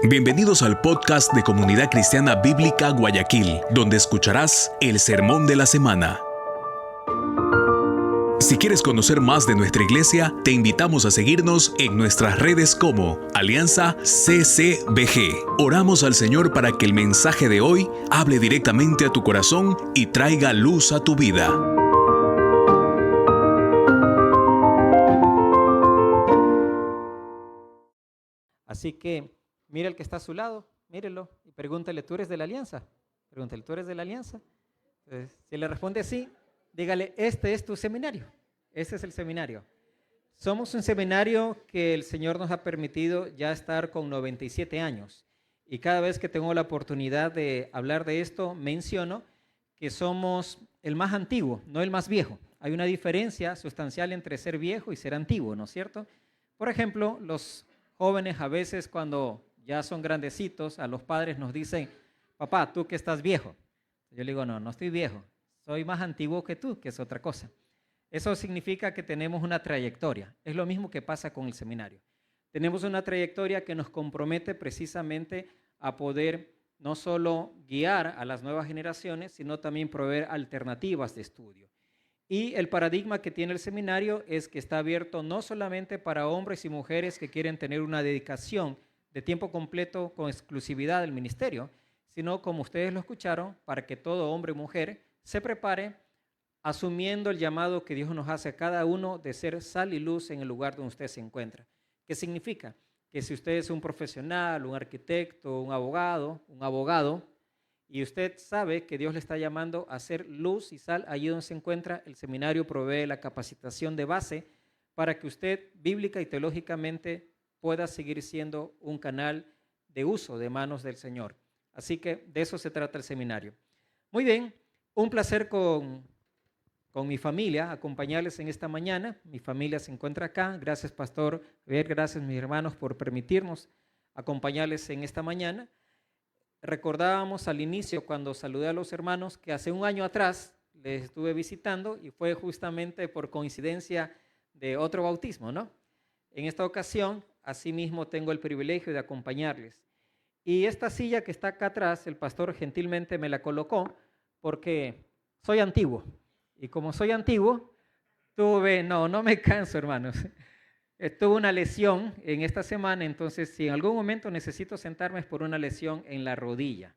Bienvenidos al podcast de Comunidad Cristiana Bíblica Guayaquil, donde escucharás el Sermón de la Semana. Si quieres conocer más de nuestra iglesia, te invitamos a seguirnos en nuestras redes como Alianza CCBG. Oramos al Señor para que el mensaje de hoy hable directamente a tu corazón y traiga luz a tu vida. Así que mira el que está a su lado, mírelo y pregúntale, ¿tú eres de la alianza? Pregúntale, ¿tú eres de la alianza? Entonces, si le responde sí, dígale, este es tu seminario, este es el seminario. Somos un seminario que el Señor nos ha permitido ya estar con 97 años. Y cada vez que tengo la oportunidad de hablar de esto, menciono que somos el más antiguo, no el más viejo. Hay una diferencia sustancial entre ser viejo y ser antiguo, ¿no es cierto? Por ejemplo, los jóvenes a veces cuando ya son grandecitos, a los padres nos dicen, papá, tú que estás viejo. Yo le digo, no estoy viejo, soy más antiguo que tú, que es otra cosa. Eso significa que tenemos una trayectoria. Es lo mismo que pasa con el seminario. Tenemos una trayectoria que nos compromete precisamente a poder no solo guiar a las nuevas generaciones, sino también proveer alternativas de estudio. Y el paradigma que tiene el seminario es que está abierto no solamente para hombres y mujeres que quieren tener una dedicación de tiempo completo con exclusividad del ministerio, sino, como ustedes lo escucharon, para que todo hombre y mujer se prepare asumiendo el llamado que Dios nos hace a cada uno de ser sal y luz en el lugar donde usted se encuentra. ¿Qué significa? Que si usted es un profesional, un arquitecto, un abogado, y usted sabe que Dios le está llamando a ser luz y sal allí donde se encuentra, el seminario provee la capacitación de base para que usted bíblica y teológicamente pueda seguir siendo un canal de uso de manos del Señor. Así que de eso se trata el seminario. Muy bien, un placer con mi familia acompañarles en esta mañana. Mi familia se encuentra acá. Gracias, Pastor Javier, gracias, mis hermanos, por permitirnos acompañarles en esta mañana. Recordábamos al inicio, cuando saludé a los hermanos, que hace un año atrás les estuve visitando y fue justamente por coincidencia de otro bautismo, ¿no? En esta ocasión, asimismo, tengo el privilegio de acompañarles. Y esta silla que está acá atrás, el pastor gentilmente me la colocó porque soy antiguo. Y como soy antiguo, no me canso, hermanos. Tuve una lesión en esta semana, entonces si en algún momento necesito sentarme es por una lesión en la rodilla.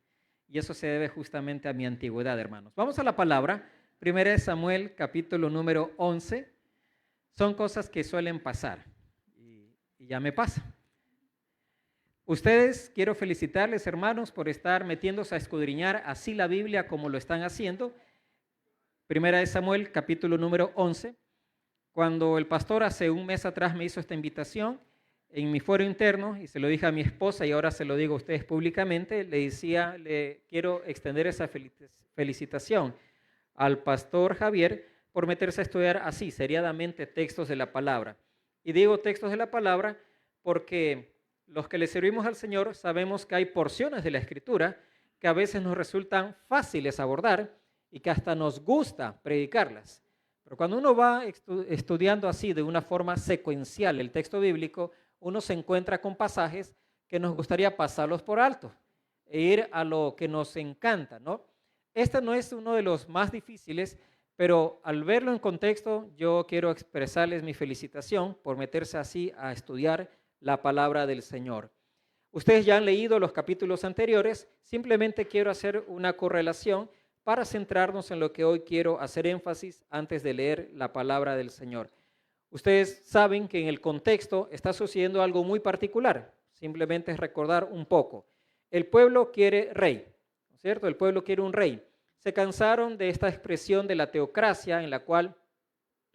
Y eso se debe justamente a mi antigüedad, hermanos. Vamos a la palabra. 1 Samuel, capítulo número 11. Son cosas que suelen pasar y ya me pasa. Ustedes, quiero felicitarles, hermanos, por estar metiéndose a escudriñar así la Biblia como lo están haciendo. 1 Samuel, capítulo número 11. Cuando el pastor hace un mes atrás me hizo esta invitación en mi foro interno, y se lo dije a mi esposa y ahora se lo digo a ustedes públicamente, le quiero extender esa felicitación al pastor Javier por meterse a estudiar así, seriadamente, textos de la palabra. Y digo textos de la palabra porque los que le servimos al Señor sabemos que hay porciones de la Escritura que a veces nos resultan fáciles abordar y que hasta nos gusta predicarlas. Pero cuando uno va estudiando así de una forma secuencial el texto bíblico, uno se encuentra con pasajes que nos gustaría pasarlos por alto e ir a lo que nos encanta, ¿no? Este no es uno de los más difíciles, pero al verlo en contexto, yo quiero expresarles mi felicitación por meterse así a estudiar la palabra del Señor. Ustedes ya han leído los capítulos anteriores, simplemente quiero hacer una correlación para centrarnos en lo que hoy quiero hacer énfasis antes de leer la palabra del Señor. Ustedes saben que en el contexto está sucediendo algo muy particular, simplemente es recordar un poco. El pueblo quiere rey, ¿no es cierto? El pueblo quiere un rey. Se cansaron de esta expresión de la teocracia en la cual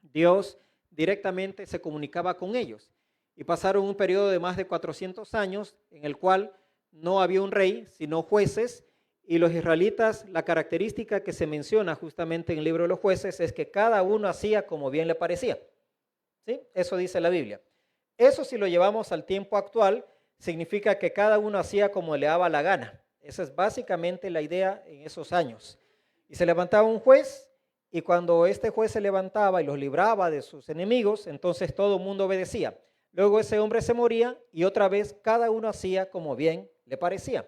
Dios directamente se comunicaba con ellos. Y pasaron un periodo de más de 400 años en el cual no había un rey, sino jueces. Y los israelitas, la característica que se menciona justamente en el libro de los jueces es que cada uno hacía como bien le parecía. ¿Sí? Eso dice la Biblia. Eso, si lo llevamos al tiempo actual, significa que cada uno hacía como le daba la gana. Esa es básicamente la idea en esos años. Y se levantaba un juez, y cuando este juez se levantaba y los libraba de sus enemigos, entonces todo el mundo obedecía. Luego ese hombre se moría y otra vez cada uno hacía como bien le parecía.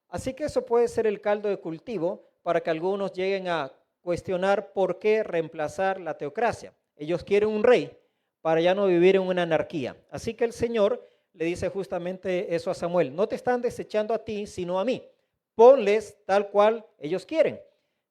Así que eso puede ser el caldo de cultivo para que algunos lleguen a cuestionar por qué reemplazar la teocracia. Ellos quieren un rey para ya no vivir en una anarquía. Así que el Señor le dice justamente eso a Samuel: no te están desechando a ti, sino a mí. Ponles tal cual ellos quieren.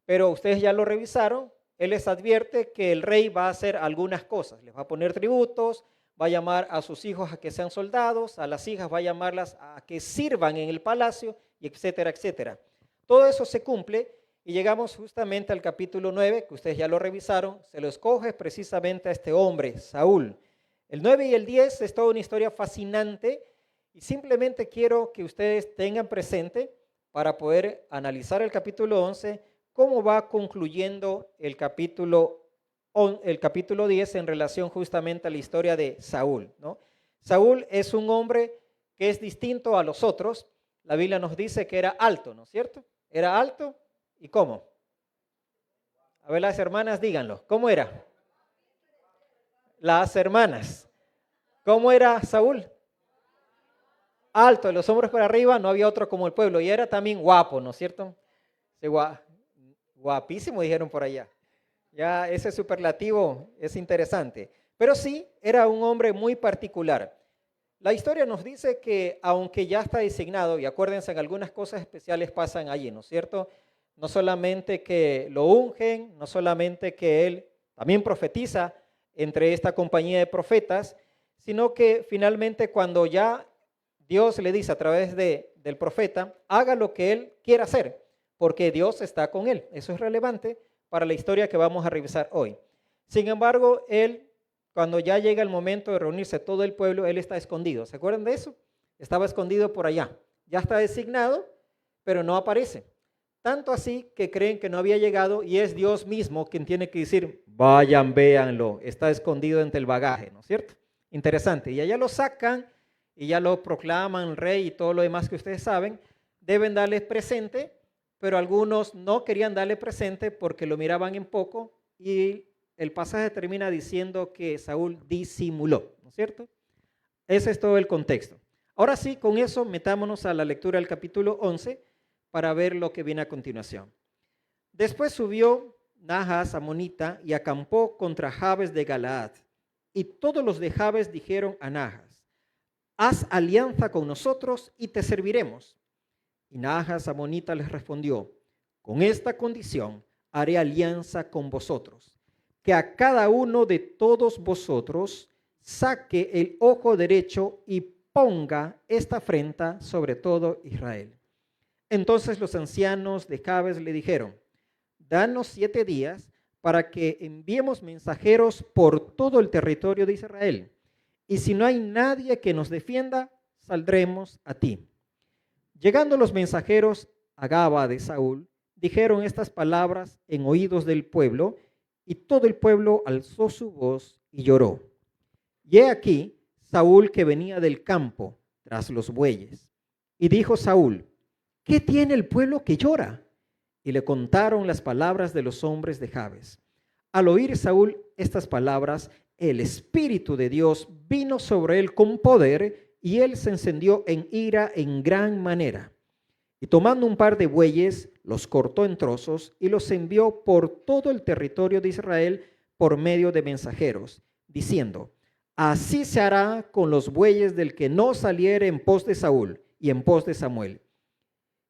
Pero ustedes ya lo revisaron. Él les advierte que el rey va a hacer algunas cosas. Les va a poner tributos, va a llamar a sus hijos a que sean soldados, a las hijas va a llamarlas a que sirvan en el palacio, y etcétera, etcétera. Todo eso se cumple y llegamos justamente al capítulo 9, que ustedes ya lo revisaron. Se lo escoge precisamente a este hombre, Saúl. El 9 y el 10 es toda una historia fascinante y simplemente quiero que ustedes tengan presente, para poder analizar el capítulo 11, cómo va concluyendo el capítulo 10 en relación justamente a la historia de Saúl, ¿no? Saúl es un hombre que es distinto a los otros. La Biblia nos dice que era alto, ¿no es cierto? Era alto, ¿y cómo? A ver, las hermanas, díganlo. ¿Cómo era? Las hermanas. ¿Cómo era Saúl? Alto, de los hombros para arriba, no había otro como el pueblo. Y era también guapo, ¿no es cierto? Guapísimo, dijeron por allá. Ya ese superlativo es interesante. Pero sí, era un hombre muy particular. La historia nos dice que aunque ya está designado, y acuérdense que algunas cosas especiales pasan allí, ¿no es cierto? No solamente que lo ungen, no solamente que él también profetiza entre esta compañía de profetas, sino que finalmente cuando ya Dios le dice a través del profeta, haga lo que él quiera hacer, porque Dios está con él. Eso es relevante para la historia que vamos a revisar hoy. Sin embargo, él, cuando ya llega el momento de reunirse todo el pueblo, él está escondido. ¿Se acuerdan de eso? Estaba escondido por allá. Ya está designado, pero no aparece. Tanto así que creen que no había llegado y es Dios mismo quien tiene que decir, vayan, véanlo, está escondido entre el bagaje, ¿no es cierto? Interesante. Y allá lo sacan y ya lo proclaman rey y todo lo demás que ustedes saben. Deben darle presente, pero algunos no querían darle presente porque lo miraban en poco, y el pasaje termina diciendo que Saúl disimuló, ¿no es cierto? Ese es todo el contexto. Ahora sí, con eso metámonos a la lectura del capítulo 11 para ver lo que viene a continuación. Después subió Nahas amonita y acampó contra Jabes de Galaad. Y todos los de Jabes dijeron a Nahas, haz alianza con nosotros y te serviremos. Y Nahas amonita les respondió, con esta condición haré alianza con vosotros, que a cada uno de todos vosotros saque el ojo derecho y ponga esta afrenta sobre todo Israel. Entonces los ancianos de Jabes le dijeron, danos 7 días para que enviemos mensajeros por todo el territorio de Israel, y si no hay nadie que nos defienda, saldremos a ti. Llegando los mensajeros a Gaba de Saúl, dijeron estas palabras en oídos del pueblo, y todo el pueblo alzó su voz y lloró. Y he aquí Saúl que venía del campo tras los bueyes. Y dijo Saúl, ¿qué tiene el pueblo que llora? Y le contaron las palabras de los hombres de Jabes. Al oír Saúl estas palabras, el Espíritu de Dios vino sobre él con poder, y él se encendió en ira en gran manera. Y tomando un par de bueyes, los cortó en trozos y los envió por todo el territorio de Israel por medio de mensajeros, diciendo, así se hará con los bueyes del que no saliere en pos de Saúl y en pos de Samuel.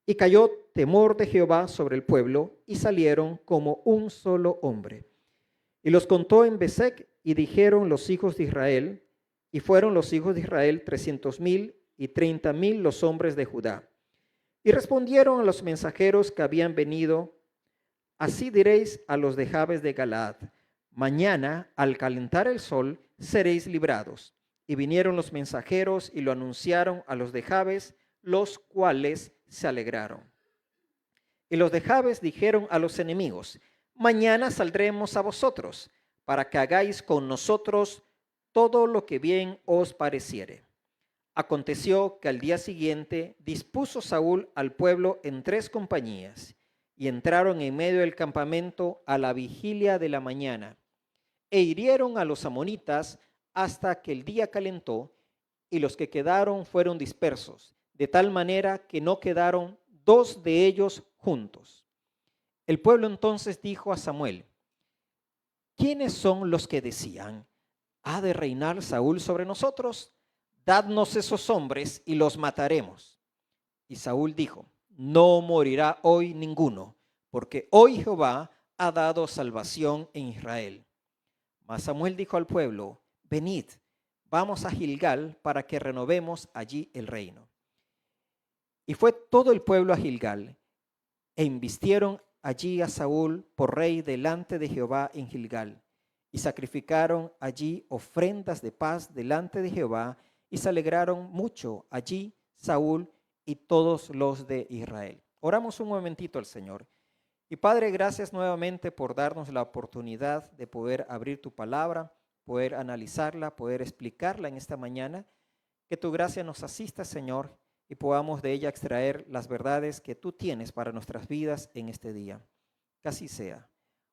Y cayó temor de Jehová sobre el pueblo, y salieron como un solo hombre. Y los contó en Besec, y dijeron los hijos de Israel, y fueron los hijos de Israel 300,000 y 30,000 los hombres de Judá. Y respondieron a los mensajeros que habían venido, así diréis a los de Jabes de Galaad, mañana al calentar el sol seréis librados. Y vinieron los mensajeros y lo anunciaron a los de Jabes, los cuales se alegraron. Y los de Jabes dijeron a los enemigos, mañana saldremos a vosotros, para que hagáis con nosotros todo lo que bien os pareciere. Aconteció que al día siguiente dispuso Saúl al pueblo en 3 compañías, y entraron en medio del campamento a la vigilia de la mañana, e hirieron a los amonitas hasta que el día calentó, y los que quedaron fueron dispersos, de tal manera que no quedaron 2 de ellos juntos. El pueblo entonces dijo a Samuel: ¿quiénes son los que decían: ¿ha de reinar Saúl sobre nosotros? Dadnos esos hombres y los mataremos. Y Saúl dijo: no morirá hoy ninguno, porque hoy Jehová ha dado salvación en Israel. Mas Samuel dijo al pueblo: venid, vamos a Gilgal para que renovemos allí el reino. Y fue todo el pueblo a Gilgal, e invistieron allí a Saúl por rey delante de Jehová en Gilgal, y sacrificaron allí ofrendas de paz delante de Jehová, y se alegraron mucho allí Saúl y todos los de Israel. Oramos un momentito al Señor. Y Padre, gracias nuevamente por darnos la oportunidad de poder abrir tu palabra, poder analizarla, poder explicarla en esta mañana. Que tu gracia nos asista, Señor, y podamos de ella extraer las verdades que tú tienes para nuestras vidas en este día. Que así sea.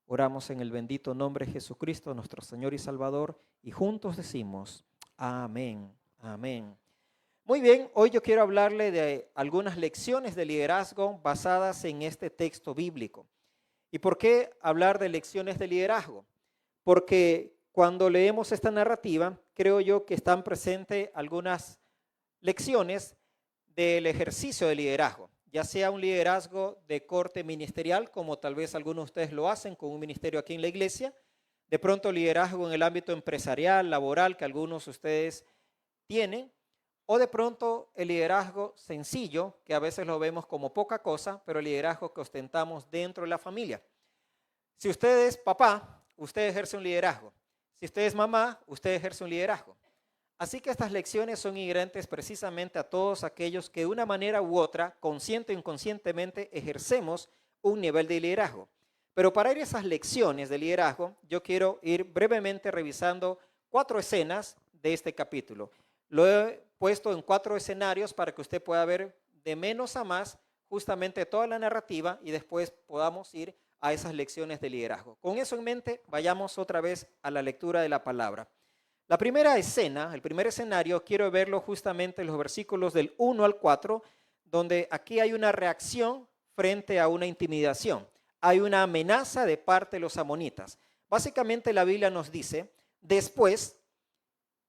Oramos en el bendito nombre de Jesucristo, nuestro Señor y Salvador, y juntos decimos: amén, amén. Muy bien, hoy yo quiero hablarle de algunas lecciones de liderazgo basadas en este texto bíblico. ¿Y por qué hablar de lecciones de liderazgo? Porque cuando leemos esta narrativa, creo yo que están presentes algunas lecciones del ejercicio de liderazgo, ya sea un liderazgo de corte ministerial, como tal vez algunos de ustedes lo hacen con un ministerio aquí en la iglesia, de pronto liderazgo en el ámbito empresarial, laboral, que algunos de ustedes tienen, o de pronto el liderazgo sencillo, que a veces lo vemos como poca cosa, pero el liderazgo que ostentamos dentro de la familia. Si usted es papá, usted ejerce un liderazgo. Si usted es mamá, usted ejerce un liderazgo. Así que estas lecciones son inherentes precisamente a todos aquellos que de una manera u otra, consciente o inconscientemente, ejercemos un nivel de liderazgo. Pero para ir a esas lecciones de liderazgo, yo quiero ir brevemente revisando 4 escenas de este capítulo. Lo he puesto en 4 escenarios para que usted pueda ver de menos a más justamente toda la narrativa y después podamos ir a esas lecciones de liderazgo. Con eso en mente, vayamos otra vez a la lectura de la palabra. La primera escena, el primer escenario, quiero verlo justamente en los versículos del 1 al 4, donde aquí hay una reacción frente a una intimidación. Hay una amenaza de parte de los amonitas. Básicamente la Biblia nos dice, después,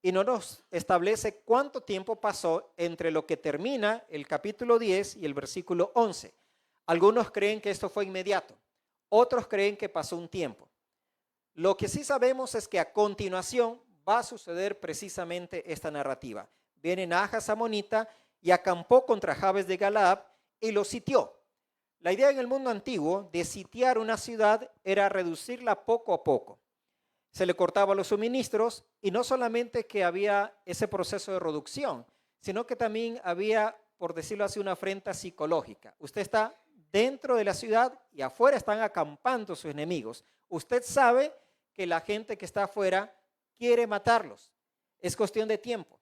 y no nos establece cuánto tiempo pasó entre lo que termina el capítulo 10 y el versículo 11. Algunos creen que esto fue inmediato, otros creen que pasó un tiempo. Lo que sí sabemos es que a continuación va a suceder precisamente esta narrativa. Viene Najas amonita y acampó contra Jabes de Galaad y lo sitió. La idea en el mundo antiguo de sitiar una ciudad era reducirla poco a poco. Se le cortaban los suministros y no solamente que había ese proceso de reducción, sino que también había, por decirlo así, una afrenta psicológica. Usted está dentro de la ciudad y afuera están acampando sus enemigos. Usted sabe que la gente que está afuera quiere matarlos. Es cuestión de tiempo.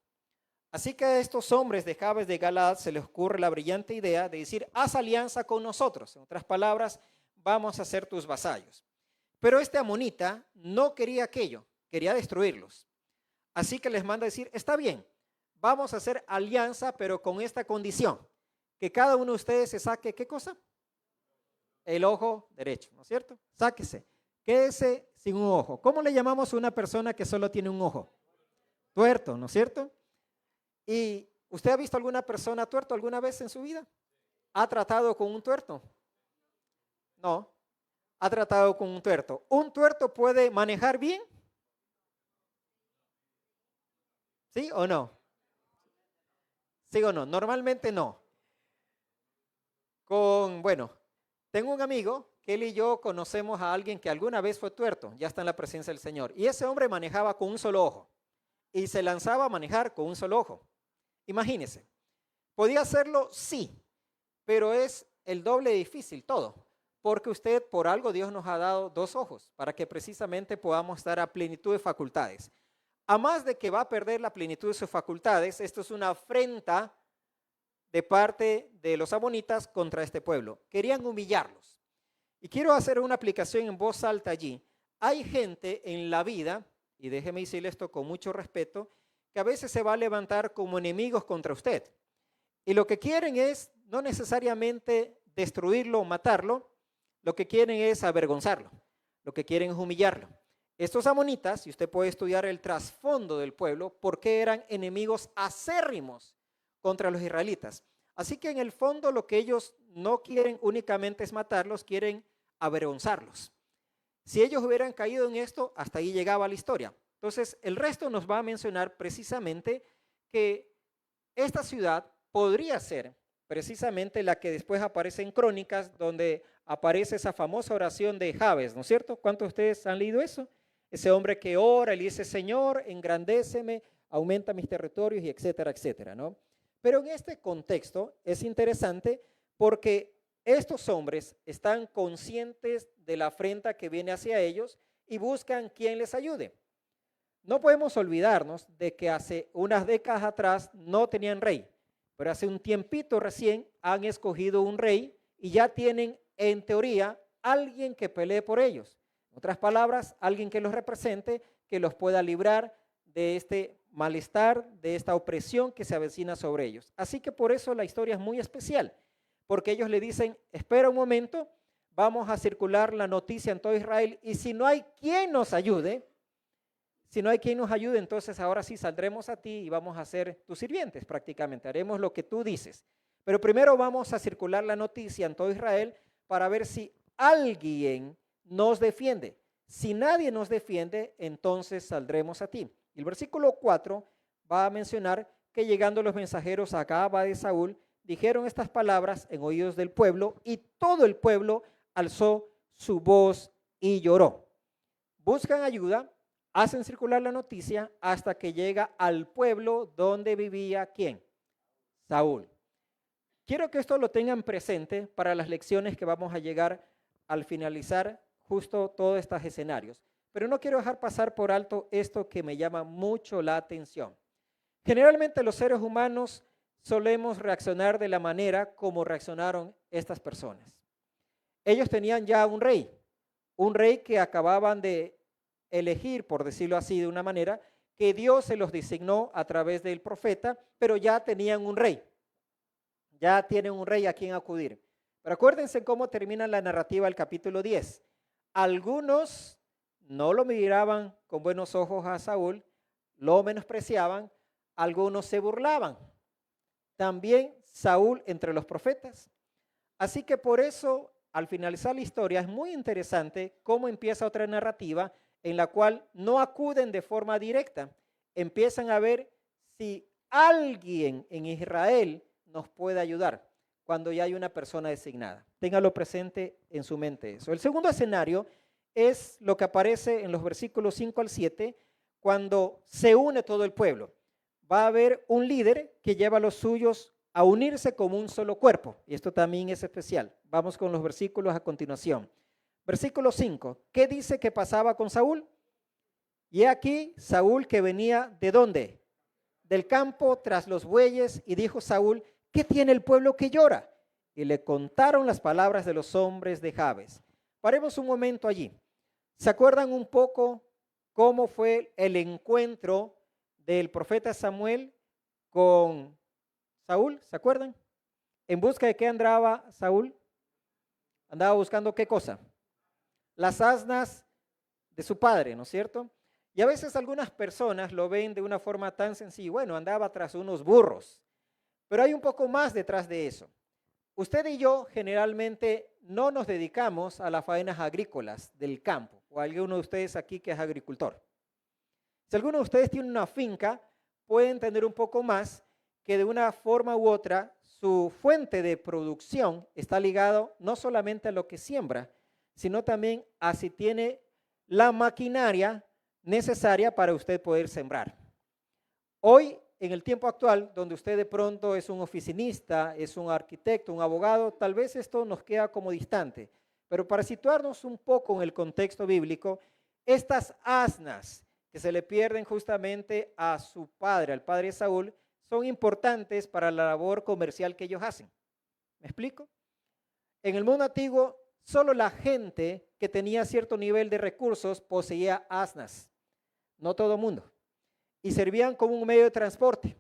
Así que a estos hombres de Jabes de Galaad se les ocurre la brillante idea de decir: haz alianza con nosotros. En otras palabras, vamos a ser tus vasallos. Pero este amonita no quería aquello, quería destruirlos. Así que les manda a decir: está bien, vamos a hacer alianza, pero con esta condición, que cada uno de ustedes se saque, ¿qué cosa? El ojo derecho, ¿no es cierto? Sáquese, quédese sin un ojo. ¿Cómo le llamamos a una persona que solo tiene un ojo? Tuerto, ¿no es cierto? ¿Y usted ha visto alguna persona tuerto alguna vez en su vida? ¿Ha tratado con un tuerto? No. Ha tratado con un tuerto. ¿Un tuerto puede manejar bien? ¿Sí o no? ¿Sí o no? Normalmente no. Tengo un amigo que él y yo conocemos a alguien que alguna vez fue tuerto, ya está en la presencia del Señor. Y ese hombre manejaba con un solo ojo y se lanzaba a manejar con un solo ojo. Imagínese, ¿podía hacerlo? Sí, pero es el doble de difícil todo. Porque usted, por algo, Dios nos ha dado 2 ojos, para que precisamente podamos estar a plenitud de facultades. A más de que va a perder la plenitud de sus facultades, esto es una afrenta de parte de los amonitas contra este pueblo. Querían humillarlos. Y quiero hacer una aplicación en voz alta allí. Hay gente en la vida, y déjeme decirle esto con mucho respeto, que a veces se va a levantar como enemigos contra usted. Y lo que quieren es no necesariamente destruirlo o matarlo, lo que quieren es avergonzarlo, lo que quieren es humillarlo. Estos amonitas, y usted puede estudiar el trasfondo del pueblo, porque eran enemigos acérrimos contra los israelitas. Así que en el fondo lo que ellos no quieren únicamente es matarlos, quieren avergonzarlos. Si ellos hubieran caído en esto, hasta ahí llegaba la historia. Entonces, el resto nos va a mencionar precisamente que esta ciudad podría ser precisamente la que después aparece en Crónicas, donde aparece esa famosa oración de Jabes, ¿no es cierto? ¿Cuántos de ustedes han leído eso? Ese hombre que ora y dice, Señor, engrandéceme, aumenta mis territorios y etcétera, etcétera, ¿no? Pero en este contexto es interesante porque estos hombres están conscientes de la afrenta que viene hacia ellos y buscan quien les ayude. No podemos olvidarnos de que hace unas décadas atrás no tenían rey, pero hace un tiempito recién han escogido un rey y ya tienen en teoría alguien que pelee por ellos. En otras palabras, alguien que los represente, que los pueda librar de este malestar, de esta opresión que se avecina sobre ellos. Así que por eso la historia es muy especial, porque ellos le dicen, espera un momento, vamos a circular la noticia en todo Israel y si no hay quien nos ayude, entonces ahora sí saldremos a ti y vamos a ser tus sirvientes prácticamente, haremos lo que tú dices. Pero primero vamos a circular la noticia en todo Israel para ver si alguien nos defiende. Si nadie nos defiende, entonces saldremos a ti. Y el versículo 4 va a mencionar que llegando los mensajeros a Gaba de Saúl, dijeron estas palabras en oídos del pueblo y todo el pueblo alzó su voz y lloró. Buscan ayuda, hacen circular la noticia hasta que llega al pueblo donde vivía ¿quién? Saúl. Quiero que esto lo tengan presente para las lecciones que vamos a llegar al finalizar justo todos estos escenarios. Pero no quiero dejar pasar por alto esto que me llama mucho la atención. Generalmente los seres humanos solemos reaccionar de la manera como reaccionaron estas personas. Ellos tenían ya un rey que acababan de elegir, por decirlo así de una manera, que Dios se los designó a través del profeta, pero ya tenían un rey. Ya tienen un rey a quien acudir. Pero acuérdense cómo termina la narrativa del capítulo 10. Algunos no lo miraban con buenos ojos a Saúl, lo menospreciaban, algunos se burlaban. También Saúl entre los profetas. Así que por eso, al finalizar la historia, es muy interesante cómo empieza otra narrativa en la cual no acuden de forma directa. Empiezan a ver si alguien en Israel nos puede ayudar cuando ya hay una persona designada. Téngalo presente en su mente eso. El segundo escenario es lo que aparece en los versículos 5 al 7, cuando se une todo el pueblo. Va a haber un líder que lleva a los suyos a unirse como un solo cuerpo. Y esto también es especial. Vamos con los versículos a continuación. Versículo 5. ¿Qué dice que pasaba con Saúl? Y aquí Saúl que venía ¿de dónde? Del campo tras los bueyes, y dijo Saúl, ¿qué tiene el pueblo que llora? Y le contaron las palabras de los hombres de Jabes. Paremos un momento allí. ¿Se acuerdan un poco cómo fue el encuentro del profeta Samuel con Saúl? ¿Se acuerdan? ¿En busca de qué andaba Saúl? Andaba buscando ¿qué cosa? Las asnas de su padre, ¿no es cierto? Y a veces algunas personas lo ven de una forma tan sencilla. Bueno, andaba tras unos burros. Pero hay un poco más detrás de eso. Usted y yo generalmente no nos dedicamos a las faenas agrícolas del campo, o alguno de ustedes aquí que es agricultor. Si alguno de ustedes tiene una finca, puede entender un poco más que de una forma u otra su fuente de producción está ligado no solamente a lo que siembra, sino también a si tiene la maquinaria necesaria para usted poder sembrar. Hoy, en el tiempo actual, donde usted de pronto es un oficinista, es un arquitecto, un abogado, tal vez esto nos queda como distante. Pero para situarnos un poco en el contexto bíblico, estas asnas que se le pierden justamente a su padre, al padre Saúl, son importantes para la labor comercial que ellos hacen. ¿Me explico? En el mundo antiguo, solo la gente que tenía cierto nivel de recursos poseía asnas, no todo el mundo, y servían como un medio de transporte.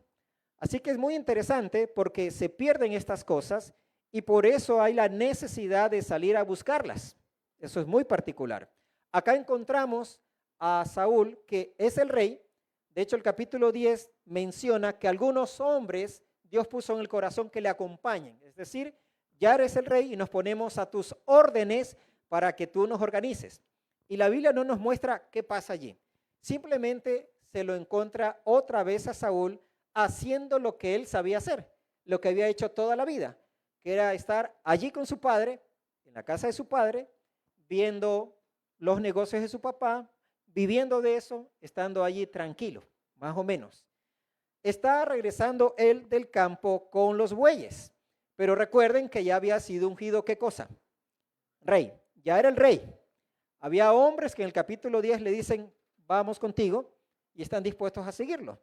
Así que es muy interesante porque se pierden estas cosas y por eso hay la necesidad de salir a buscarlas. Eso es muy particular. Acá encontramos a Saúl, que es el rey. De hecho, el capítulo 10 menciona que algunos hombres Dios puso en el corazón que le acompañen. Es decir, ya eres el rey y nos ponemos a tus órdenes para que tú nos organices. Y la Biblia no nos muestra qué pasa allí. Simplemente se lo encuentra otra vez a Saúl haciendo lo que él sabía hacer, lo que había hecho toda la vida, que era estar allí con su padre, en la casa de su padre, viendo los negocios de su papá, viviendo de eso, estando allí tranquilo, más o menos. Está regresando él del campo con los bueyes, pero recuerden que ya había sido ungido, ¿qué cosa? Rey, ya era el rey. Había hombres que en el capítulo 10 le dicen, vamos contigo, y están dispuestos a seguirlo.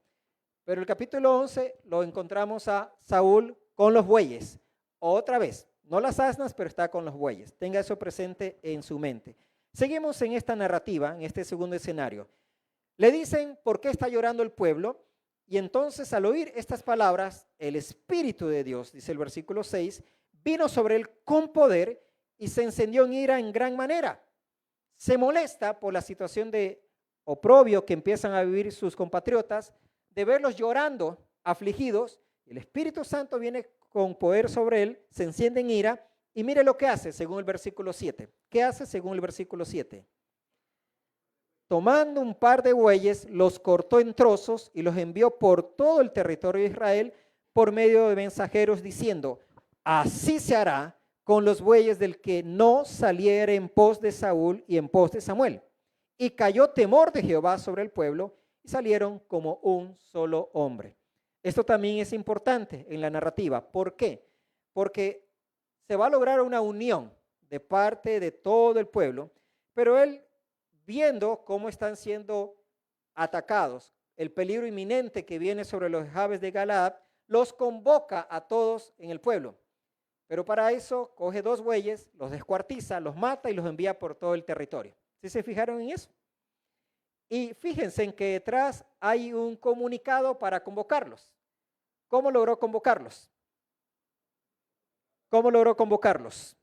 Pero el capítulo 11 lo encontramos a Saúl con los bueyes. Otra vez, no las asnas, pero está con los bueyes. Tenga eso presente en su mente. Seguimos en esta narrativa, en este segundo escenario. Le dicen, ¿por qué está llorando el pueblo? Y entonces al oír estas palabras, el Espíritu de Dios, dice el versículo 6, vino sobre él con poder y se encendió en ira en gran manera. Se molesta por la situación de oprobio que empiezan a vivir sus compatriotas, de verlos llorando, afligidos. El Espíritu Santo viene con poder sobre él, se enciende en ira y mire lo que hace según el versículo 7. ¿Qué hace según el versículo 7? Tomando un par de bueyes, los cortó en trozos y los envió por todo el territorio de Israel por medio de mensajeros diciendo, así se hará con los bueyes del que no saliere en pos de Saúl y en pos de Samuel. Y cayó temor de Jehová sobre el pueblo y salieron como un solo hombre. Esto también es importante en la narrativa. ¿Por qué? Porque se va a lograr una unión de parte de todo el pueblo, pero él, viendo cómo están siendo atacados, el peligro inminente que viene sobre los Jabes de Galaad, los convoca a todos en el pueblo. Pero para eso coge 2 bueyes, los descuartiza, los mata y los envía por todo el territorio. ¿Sí se fijaron en eso? Y fíjense en que detrás hay un comunicado para convocarlos. ¿Cómo logró convocarlos? ¿Cómo logró convocarlos?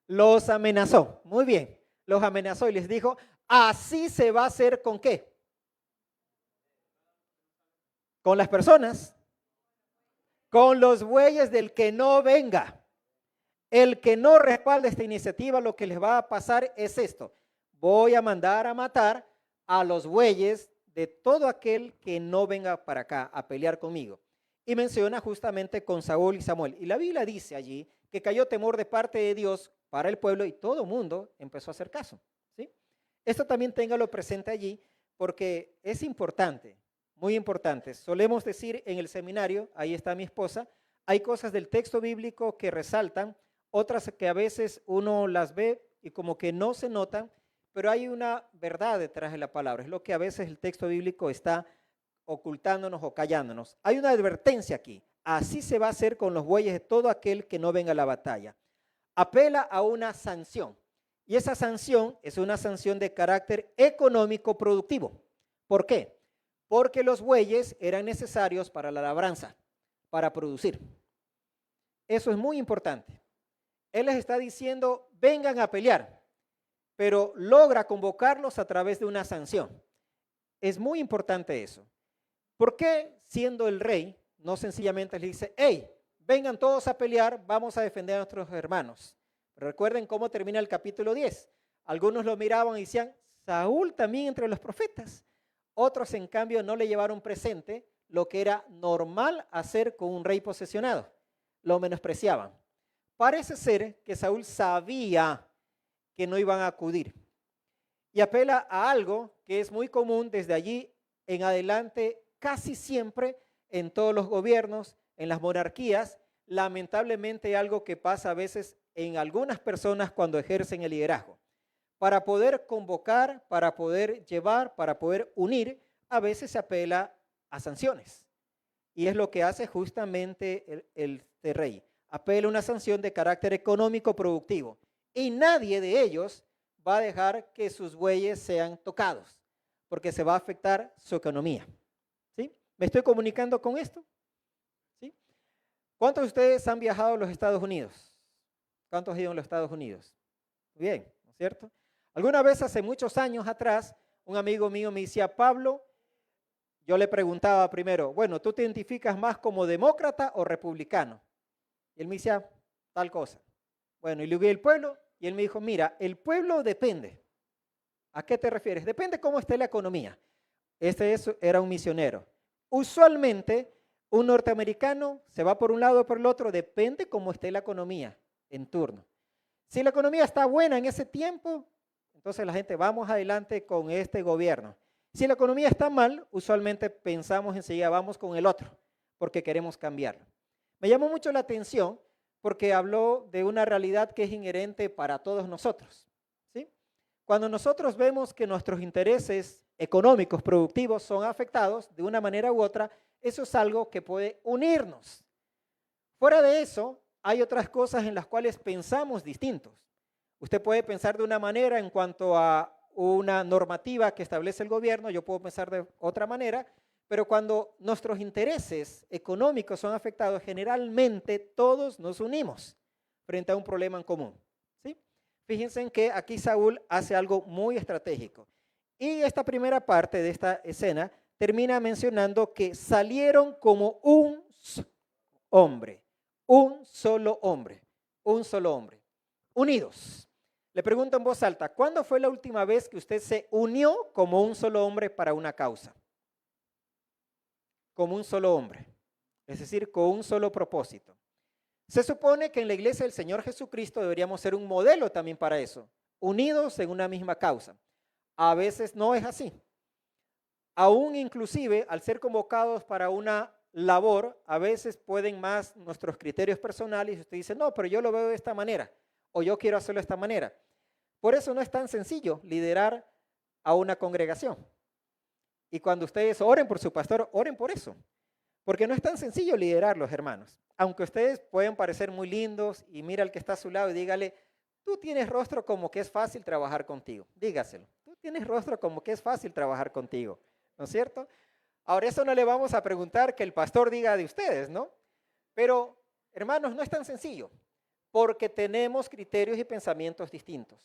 Los amenazó. Muy bien. Los amenazó y les dijo, así se va a hacer ¿con qué? Con las personas, con los bueyes del que no venga. El que no respalde esta iniciativa, lo que les va a pasar es esto. Voy a mandar a matar a los bueyes de todo aquel que no venga para acá a pelear conmigo. Y menciona justamente con Saúl y Samuel. Y la Biblia dice allí que cayó temor de parte de Dios para el pueblo y todo el mundo empezó a hacer caso. ¿Sí? Esto también téngalo presente allí porque es importante, muy importante. Solemos decir en el seminario, ahí está mi esposa, hay cosas del texto bíblico que resaltan, otras que a veces uno las ve y como que no se notan, pero hay una verdad detrás de la palabra. Es lo que a veces el texto bíblico está ocultándonos o callándonos. Hay una advertencia aquí. Así se va a hacer con los bueyes de todo aquel que no venga a la batalla. Apela a una sanción. Y esa sanción es una sanción de carácter económico productivo. ¿Por qué? Porque los bueyes eran necesarios para la labranza, para producir. Eso es muy importante. Él les está diciendo, vengan a pelear, pero logra convocarlos a través de una sanción. Es muy importante eso. ¿Por qué, siendo el rey, no sencillamente le dice, hey, vengan todos a pelear, vamos a defender a nuestros hermanos? Recuerden cómo termina el capítulo 10. Algunos lo miraban y decían, Saúl también entre los profetas. Otros, en cambio, no le llevaron presente lo que era normal hacer con un rey posesionado. Lo menospreciaban. Parece ser que Saúl sabía que no iban a acudir. Y apela a algo que es muy común desde allí en adelante, casi siempre en todos los gobiernos, en las monarquías, lamentablemente algo que pasa a veces en algunas personas cuando ejercen el liderazgo. Para poder convocar, para poder llevar, para poder unir, a veces se apela a sanciones. Y es lo que hace justamente el rey. Apela a una sanción de carácter económico productivo. Y nadie de ellos va a dejar que sus bueyes sean tocados, porque se va a afectar su economía. ¿Sí? ¿Me estoy comunicando con esto? ¿Sí? ¿Cuántos de ustedes han viajado a los Estados Unidos? ¿Cuántos han ido a los Estados Unidos? Muy bien, ¿no es cierto? Alguna vez hace muchos años atrás, un amigo mío me decía, Pablo, yo le preguntaba primero, bueno, ¿tú te identificas más como demócrata o republicano? Y él me decía, tal cosa. Bueno, y le vi el pueblo y él me dijo, mira, el pueblo depende. ¿A qué te refieres? Depende cómo esté la economía. Era un misionero. Usualmente, un norteamericano se va por un lado o por el otro, depende cómo esté la economía en turno. Si la economía está buena en ese tiempo, entonces la gente vamos adelante con este gobierno. Si la economía está mal, usualmente pensamos enseguida vamos con el otro, porque queremos cambiarlo. Me llamó mucho la atención porque habló de una realidad que es inherente para todos nosotros, ¿sí? Cuando nosotros vemos que nuestros intereses económicos, productivos, son afectados de una manera u otra, eso es algo que puede unirnos. Fuera de eso, hay otras cosas en las cuales pensamos distintos. Usted puede pensar de una manera en cuanto a una normativa que establece el gobierno, yo puedo pensar de otra manera, pero cuando nuestros intereses económicos son afectados, generalmente todos nos unimos frente a un problema en común, ¿sí? Fíjense en que aquí Saúl hace algo muy estratégico. Y esta primera parte de esta escena termina mencionando que salieron como un hombre, un solo hombre, unidos. Le pregunto en voz alta, ¿cuándo fue la última vez que usted se unió como un solo hombre para una causa? Como un solo hombre, es decir, con un solo propósito. Se supone que en la iglesia del Señor Jesucristo deberíamos ser un modelo también para eso, unidos en una misma causa. A veces no es así. Aún inclusive al ser convocados para una labor, a veces pueden más nuestros criterios personales y usted dice, no, pero yo lo veo de esta manera o yo quiero hacerlo de esta manera. Por eso no es tan sencillo liderar a una congregación. Y cuando ustedes oren por su pastor, oren por eso. Porque no es tan sencillo liderarlos, hermanos. Aunque ustedes pueden parecer muy lindos y mira al que está a su lado y dígale, tú tienes rostro como que es fácil trabajar contigo. Dígaselo. Tú tienes rostro como que es fácil trabajar contigo. ¿No es cierto? Ahora, eso no le vamos a preguntar que el pastor diga de ustedes, ¿no? Pero, hermanos, no es tan sencillo. Porque tenemos criterios y pensamientos distintos.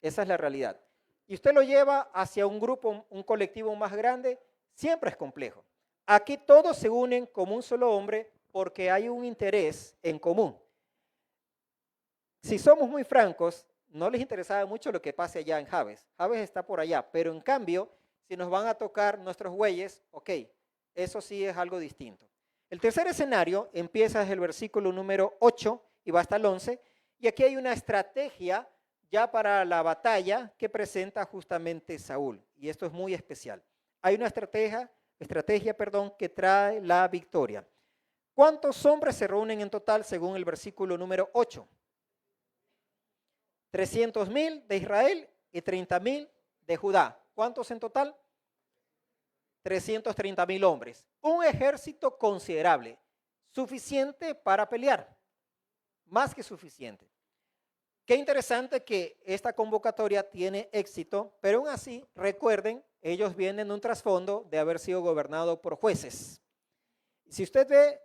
Esa es la realidad. Y usted lo lleva hacia un grupo, un colectivo más grande, siempre es complejo. Aquí todos se unen como un solo hombre porque hay un interés en común. Si somos muy francos, no les interesaba mucho lo que pase allá en Jabes. Jabes está por allá, pero en cambio, si nos van a tocar nuestros bueyes, ok, eso sí es algo distinto. El tercer escenario empieza desde el versículo número 8 y va hasta el 11, y aquí hay una estrategia ya para la batalla que presenta justamente Saúl, y esto es muy especial. Hay una estrategia, que trae la victoria. ¿Cuántos hombres se reúnen en total según el versículo número 8? 300,000 de Israel y 30,000 de Judá. ¿Cuántos en total? 330,000 hombres. Un ejército considerable, suficiente para pelear, más que suficiente. Qué interesante que esta convocatoria tiene éxito, pero aún así, recuerden, ellos vienen de un trasfondo de haber sido gobernados por jueces. Si usted ve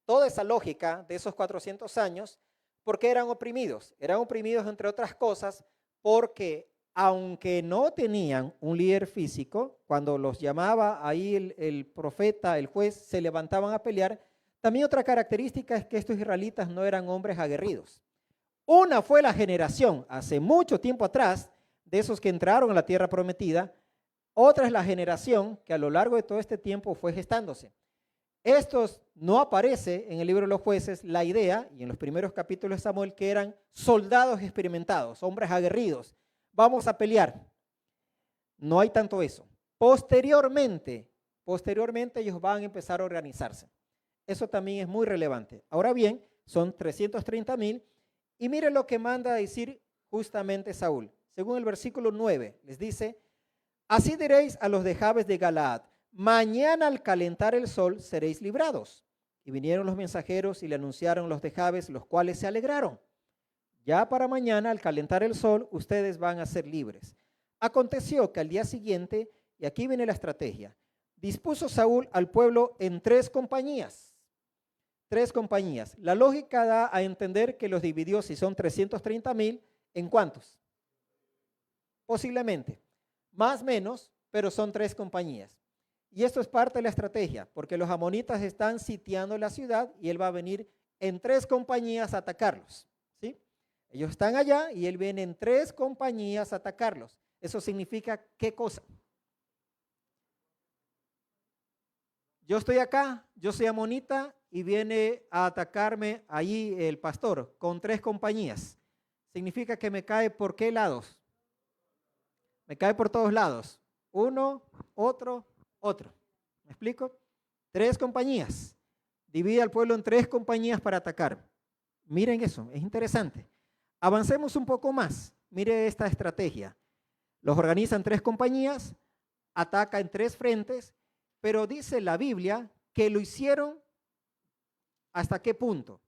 toda esa lógica de esos 400 años, ¿por qué eran oprimidos? Eran oprimidos, entre otras cosas, porque aunque no tenían un líder físico, cuando los llamaba ahí el profeta, el juez, se levantaban a pelear. También otra característica es que estos israelitas no eran hombres aguerridos. Una fue la generación, hace mucho tiempo atrás, de esos que entraron a la tierra prometida. Otra es la generación que a lo largo de todo este tiempo fue gestándose. Estos no aparece en el libro de los jueces la idea, y en los primeros capítulos de Samuel, que eran soldados experimentados, hombres aguerridos. Vamos a pelear. No hay tanto eso. Posteriormente ellos van a empezar a organizarse. Eso también es muy relevante. Ahora bien, son 330,000. Y mire lo que manda a decir justamente Saúl. Según el versículo 9, les dice, así diréis a los de Jabes de Galaad, mañana al calentar el sol seréis librados. Y vinieron los mensajeros y le anunciaron los de Jabes, los cuales se alegraron. Ya para mañana al calentar el sol ustedes van a ser libres. Aconteció que al día siguiente, y aquí viene la estrategia, dispuso Saúl al pueblo en 3 compañías. 3 compañías. La lógica da a entender que los dividió, si son 330,000, ¿en cuántos? Posiblemente. Más o menos, pero son 3 compañías. Y esto es parte de la estrategia, porque los amonitas están sitiando la ciudad y él va a venir en 3 compañías a atacarlos. ¿Sí? Ellos están allá y él viene en 3 compañías a atacarlos. Eso significa, ¿qué cosa? Yo estoy acá, yo soy amonita y viene a atacarme allí el pastor con 3 compañías. Significa que me cae ¿por qué lados? Me cae por todos lados. Uno, otro. ¿Me explico? 3 compañías. Divide al pueblo en 3 compañías para atacar. Miren eso, es interesante. Avancemos un poco más. Mire esta estrategia. Los organiza en 3 compañías, ataca en 3 frentes, pero dice la Biblia que lo hicieron ¿hasta qué punto?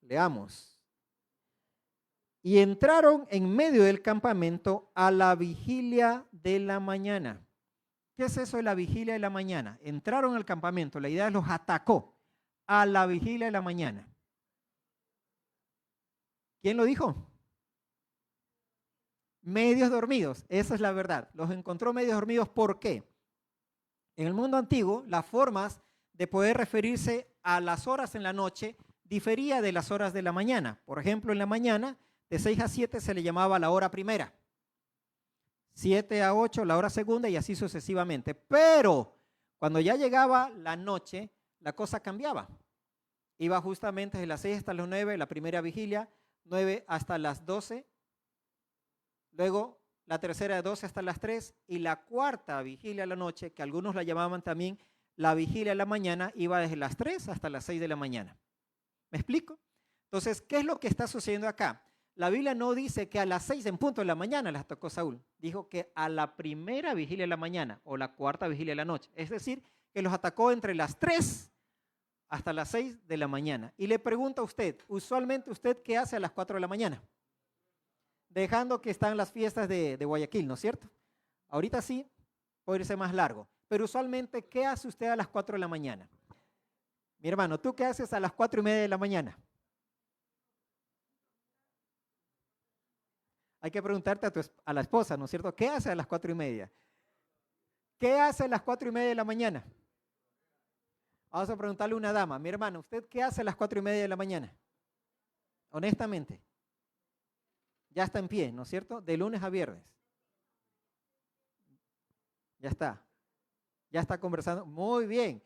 Leamos. Y entraron en medio del campamento a la vigilia de la mañana. ¿Qué es eso de la vigilia de la mañana? Entraron al campamento, la idea es los atacó a la vigilia de la mañana. ¿Quién lo dijo? Medios dormidos, esa es la verdad. Los encontró medios dormidos, ¿por qué? En el mundo antiguo, las formas de poder referirse a las horas en la noche difería de las horas de la mañana. Por ejemplo, en la mañana, de 6 a 7 se le llamaba la hora primera. 7 a 8, la hora segunda y así sucesivamente. Pero cuando ya llegaba la noche, la cosa cambiaba. Iba justamente de las 6 hasta las 9, la primera vigilia, 9 hasta las 12, luego la tercera de 12 hasta las 3 y la cuarta vigilia de la noche, que algunos la llamaban también la vigilia de la mañana, iba desde las 3 hasta las 6 de la mañana. ¿Me explico? Entonces, ¿qué es lo que está sucediendo acá? La Biblia no dice que a las 6 en punto de la mañana las atacó Saúl. Dijo que a la primera vigilia de la mañana o la cuarta vigilia de la noche. Es decir, que los atacó entre las 3 hasta las 6 de la mañana. Y le pregunto a usted, usualmente usted, ¿qué hace a las 4 de la mañana? Dejando que están las fiestas de Guayaquil, ¿no es cierto? Ahorita sí, puede irse más largo. Pero usualmente, ¿qué hace usted a las 4 de la mañana? Mi hermano, ¿tú qué haces a las 4:30 de la mañana? Hay que preguntarte a la esposa, ¿no es cierto? ¿Qué hace a las 4:30? ¿Qué hace a las 4:30 de la mañana? Vamos a preguntarle a una dama. Mi hermano, ¿usted qué hace a las 4:30 de la mañana? Honestamente. Ya está en pie, ¿no es cierto? De lunes a viernes. Ya está. Ya está conversando. Muy bien.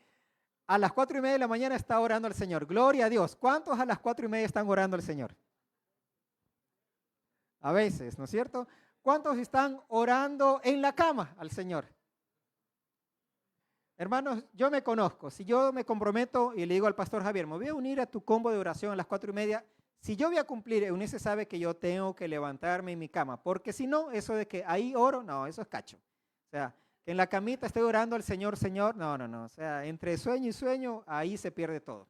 A las 4:30 de la mañana está orando al Señor. Gloria a Dios. ¿Cuántos a las 4:30 están orando al Señor? A veces, ¿no es cierto? ¿Cuántos están orando en la cama al Señor? Hermanos, yo me conozco. Si yo me comprometo y le digo al pastor Javier, me voy a unir a tu combo de oración a las 4:30, si yo voy a cumplir, Eunice sabe que yo tengo que levantarme en mi cama, porque si no, eso de que ahí oro, no, eso es cacho. O sea, que en la camita estoy orando al Señor, Señor, no. O sea, entre sueño y sueño, ahí se pierde todo.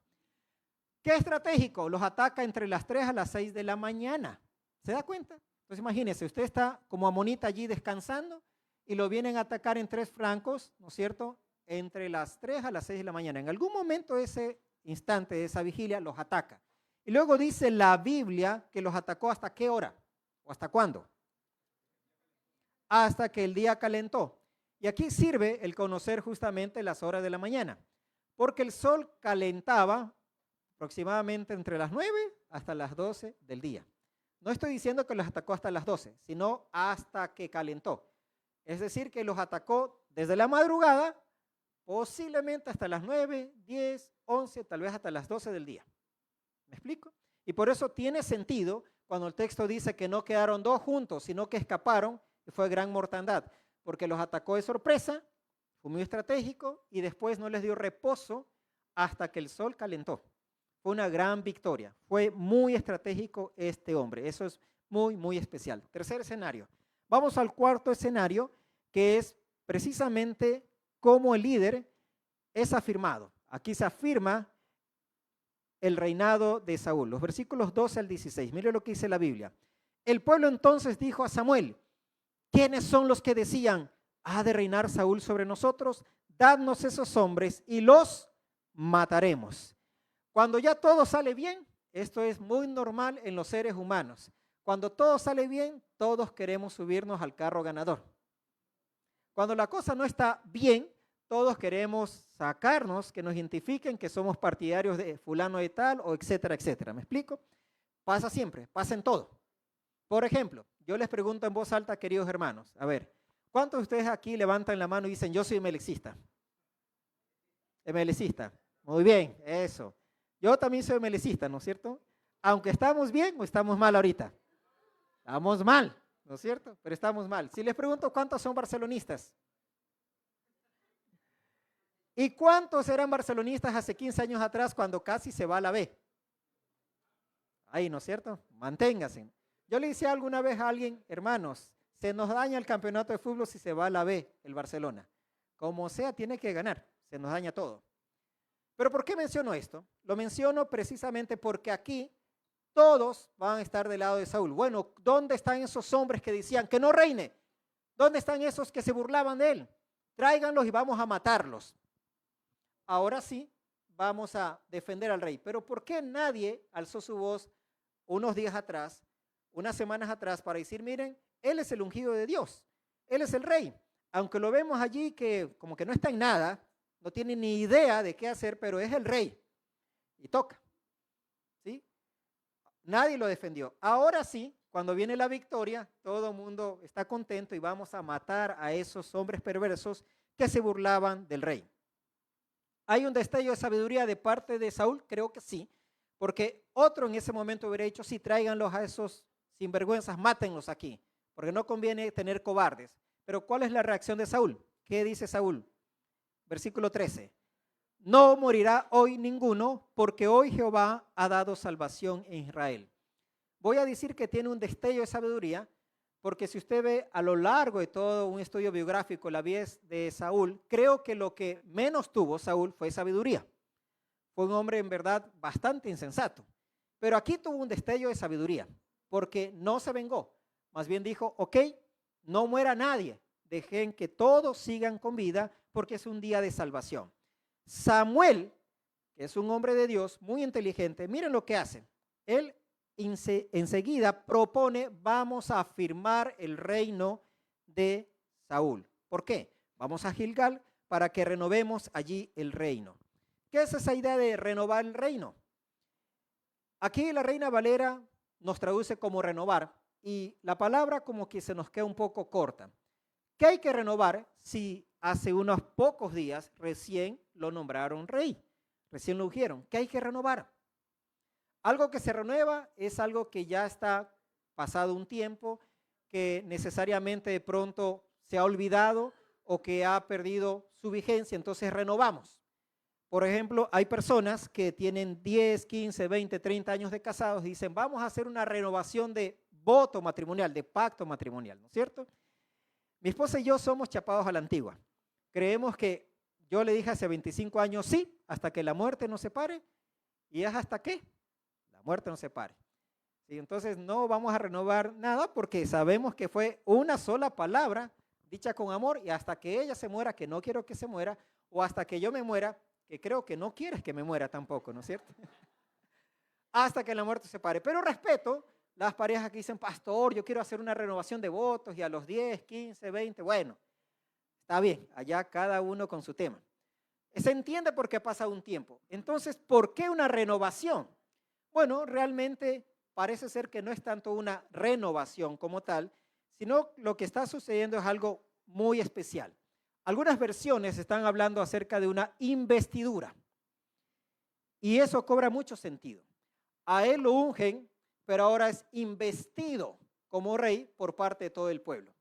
¿Qué estratégico? Los ataca entre las 3 a las 6 de la mañana. ¿Se da cuenta? Entonces imagínese, usted está como amonita allí descansando y lo vienen a atacar en 3 flancos, ¿no es cierto? Entre las 3 a las 6 de la mañana. En algún momento ese instante de esa vigilia los ataca. Y luego dice la Biblia que los atacó ¿hasta qué hora? ¿O hasta cuándo? Hasta que el día calentó. Y aquí sirve el conocer justamente las horas de la mañana, porque el sol calentaba aproximadamente entre las 9 hasta las 12 del día. No estoy diciendo que los atacó hasta las 12, sino hasta que calentó. Es decir, que los atacó desde la madrugada, posiblemente hasta las 9, 10, 11, tal vez hasta las 12 del día. ¿Me explico? Y por eso tiene sentido cuando el texto dice que no quedaron 2 juntos, sino que escaparon y fue gran mortandad, porque los atacó de sorpresa, fue muy estratégico y después no les dio reposo hasta que el sol calentó. Fue una gran victoria, fue muy estratégico este hombre, eso es muy, muy especial. Tercer escenario. Vamos al cuarto escenario, que es precisamente cómo el líder es afirmado. Aquí se afirma el reinado de Saúl. Los versículos 12 al 16. Mire lo que dice la Biblia. El pueblo entonces dijo a Samuel, ¿quiénes son los que decían, ¿ha de reinar Saúl sobre nosotros? Dadnos esos hombres y los mataremos. Cuando ya todo sale bien, esto es muy normal en los seres humanos. Cuando todo sale bien, todos queremos subirnos al carro ganador. Cuando la cosa no está bien, todos queremos sacarnos, que nos identifiquen que somos partidarios de fulano de tal o etcétera, etcétera. ¿Me explico? Pasa siempre, pasa en todo. Por ejemplo, yo les pregunto en voz alta, queridos hermanos, a ver, ¿cuántos de ustedes aquí levantan la mano y dicen, yo soy emelecista? Emelecista. Muy bien, eso. Yo también soy emelecista, ¿no es cierto? Aunque estamos bien o estamos mal ahorita. Estamos mal, ¿no es cierto? Pero estamos mal. Si les pregunto, ¿cuántos son barcelonistas? ¿Y cuántos eran barcelonistas hace 15 años atrás cuando casi se va a la B? Ahí, ¿no es cierto? Manténgase. Yo le decía alguna vez a alguien, hermanos, se nos daña el campeonato de fútbol si se va a la B, el Barcelona. Como sea, tiene que ganar, se nos daña todo. Pero ¿por qué menciono esto? Lo menciono precisamente porque aquí todos van a estar del lado de Saúl. Bueno, ¿dónde están esos hombres que decían que no reine? ¿Dónde están esos que se burlaban de él? Tráiganlos y vamos a matarlos. Ahora sí, vamos a defender al rey. Pero ¿por qué nadie alzó su voz unos días atrás, unas semanas atrás, para decir, miren, él es el ungido de Dios, él es el rey? Aunque lo vemos allí que como que no está en nada, no tiene ni idea de qué hacer, pero es el rey y toca, ¿sí? Nadie lo defendió. Ahora sí, cuando viene la victoria, todo el mundo está contento y vamos a matar a esos hombres perversos que se burlaban del rey. ¿Hay un destello de sabiduría de parte de Saúl? Creo que sí, porque otro en ese momento hubiera dicho, sí, tráiganlos a esos sinvergüenzas, mátenlos aquí, porque no conviene tener cobardes. Pero ¿cuál es la reacción de Saúl? ¿Qué dice Saúl? Versículo 13. No morirá hoy ninguno, porque hoy Jehová ha dado salvación en Israel. Voy a decir que tiene un destello de sabiduría, porque si usted ve a lo largo de todo un estudio biográfico la vida de Saúl, creo que lo que menos tuvo Saúl fue sabiduría. Fue un hombre en verdad bastante insensato, pero aquí tuvo un destello de sabiduría, porque no se vengó, más bien dijo, ok, no muera nadie, dejen que todos sigan con vida, porque es un día de salvación. Samuel, que es un hombre de Dios muy inteligente, miren lo que hace. Él enseguida propone, vamos a afirmar el reino de Saúl. ¿Por qué? Vamos a Gilgal para que renovemos allí el reino. ¿Qué es esa idea de renovar el reino? Aquí la Reina Valera nos traduce como renovar y la palabra como que se nos queda un poco corta. ¿Qué hay que renovar si hace unos pocos días recién lo nombraron rey? Recién lo ungieron. ¿Qué hay que renovar? Algo que se renueva es algo que ya está pasado un tiempo, que necesariamente de pronto se ha olvidado o que ha perdido su vigencia, entonces renovamos. Por ejemplo, hay personas que tienen 10, 15, 20, 30 años de casados y dicen, vamos a hacer una renovación de voto matrimonial, de pacto matrimonial, ¿no es cierto? Mi esposa y yo somos chapados a la antigua. Creemos que yo le dije hace 25 años sí, hasta que la muerte nos separe, y es hasta qué, la muerte nos separe. ¿Sí? Entonces no vamos a renovar nada porque sabemos que fue una sola palabra dicha con amor y hasta que ella se muera, que no quiero que se muera, o hasta que yo me muera, que creo que no quieres que me muera tampoco, ¿no es cierto? Hasta que la muerte se separe. Pero respeto las parejas que dicen, pastor, yo quiero hacer una renovación de votos y a los 10, 15, 20, bueno, está bien, allá cada uno con su tema. Se entiende por qué ha pasado un tiempo. Entonces, ¿por qué una renovación? Bueno, realmente parece ser que no es tanto una renovación como tal, sino lo que está sucediendo es algo muy especial. Algunas versiones están hablando acerca de una investidura y eso cobra mucho sentido. A él lo ungen, pero ahora es investido como rey por parte de todo el pueblo.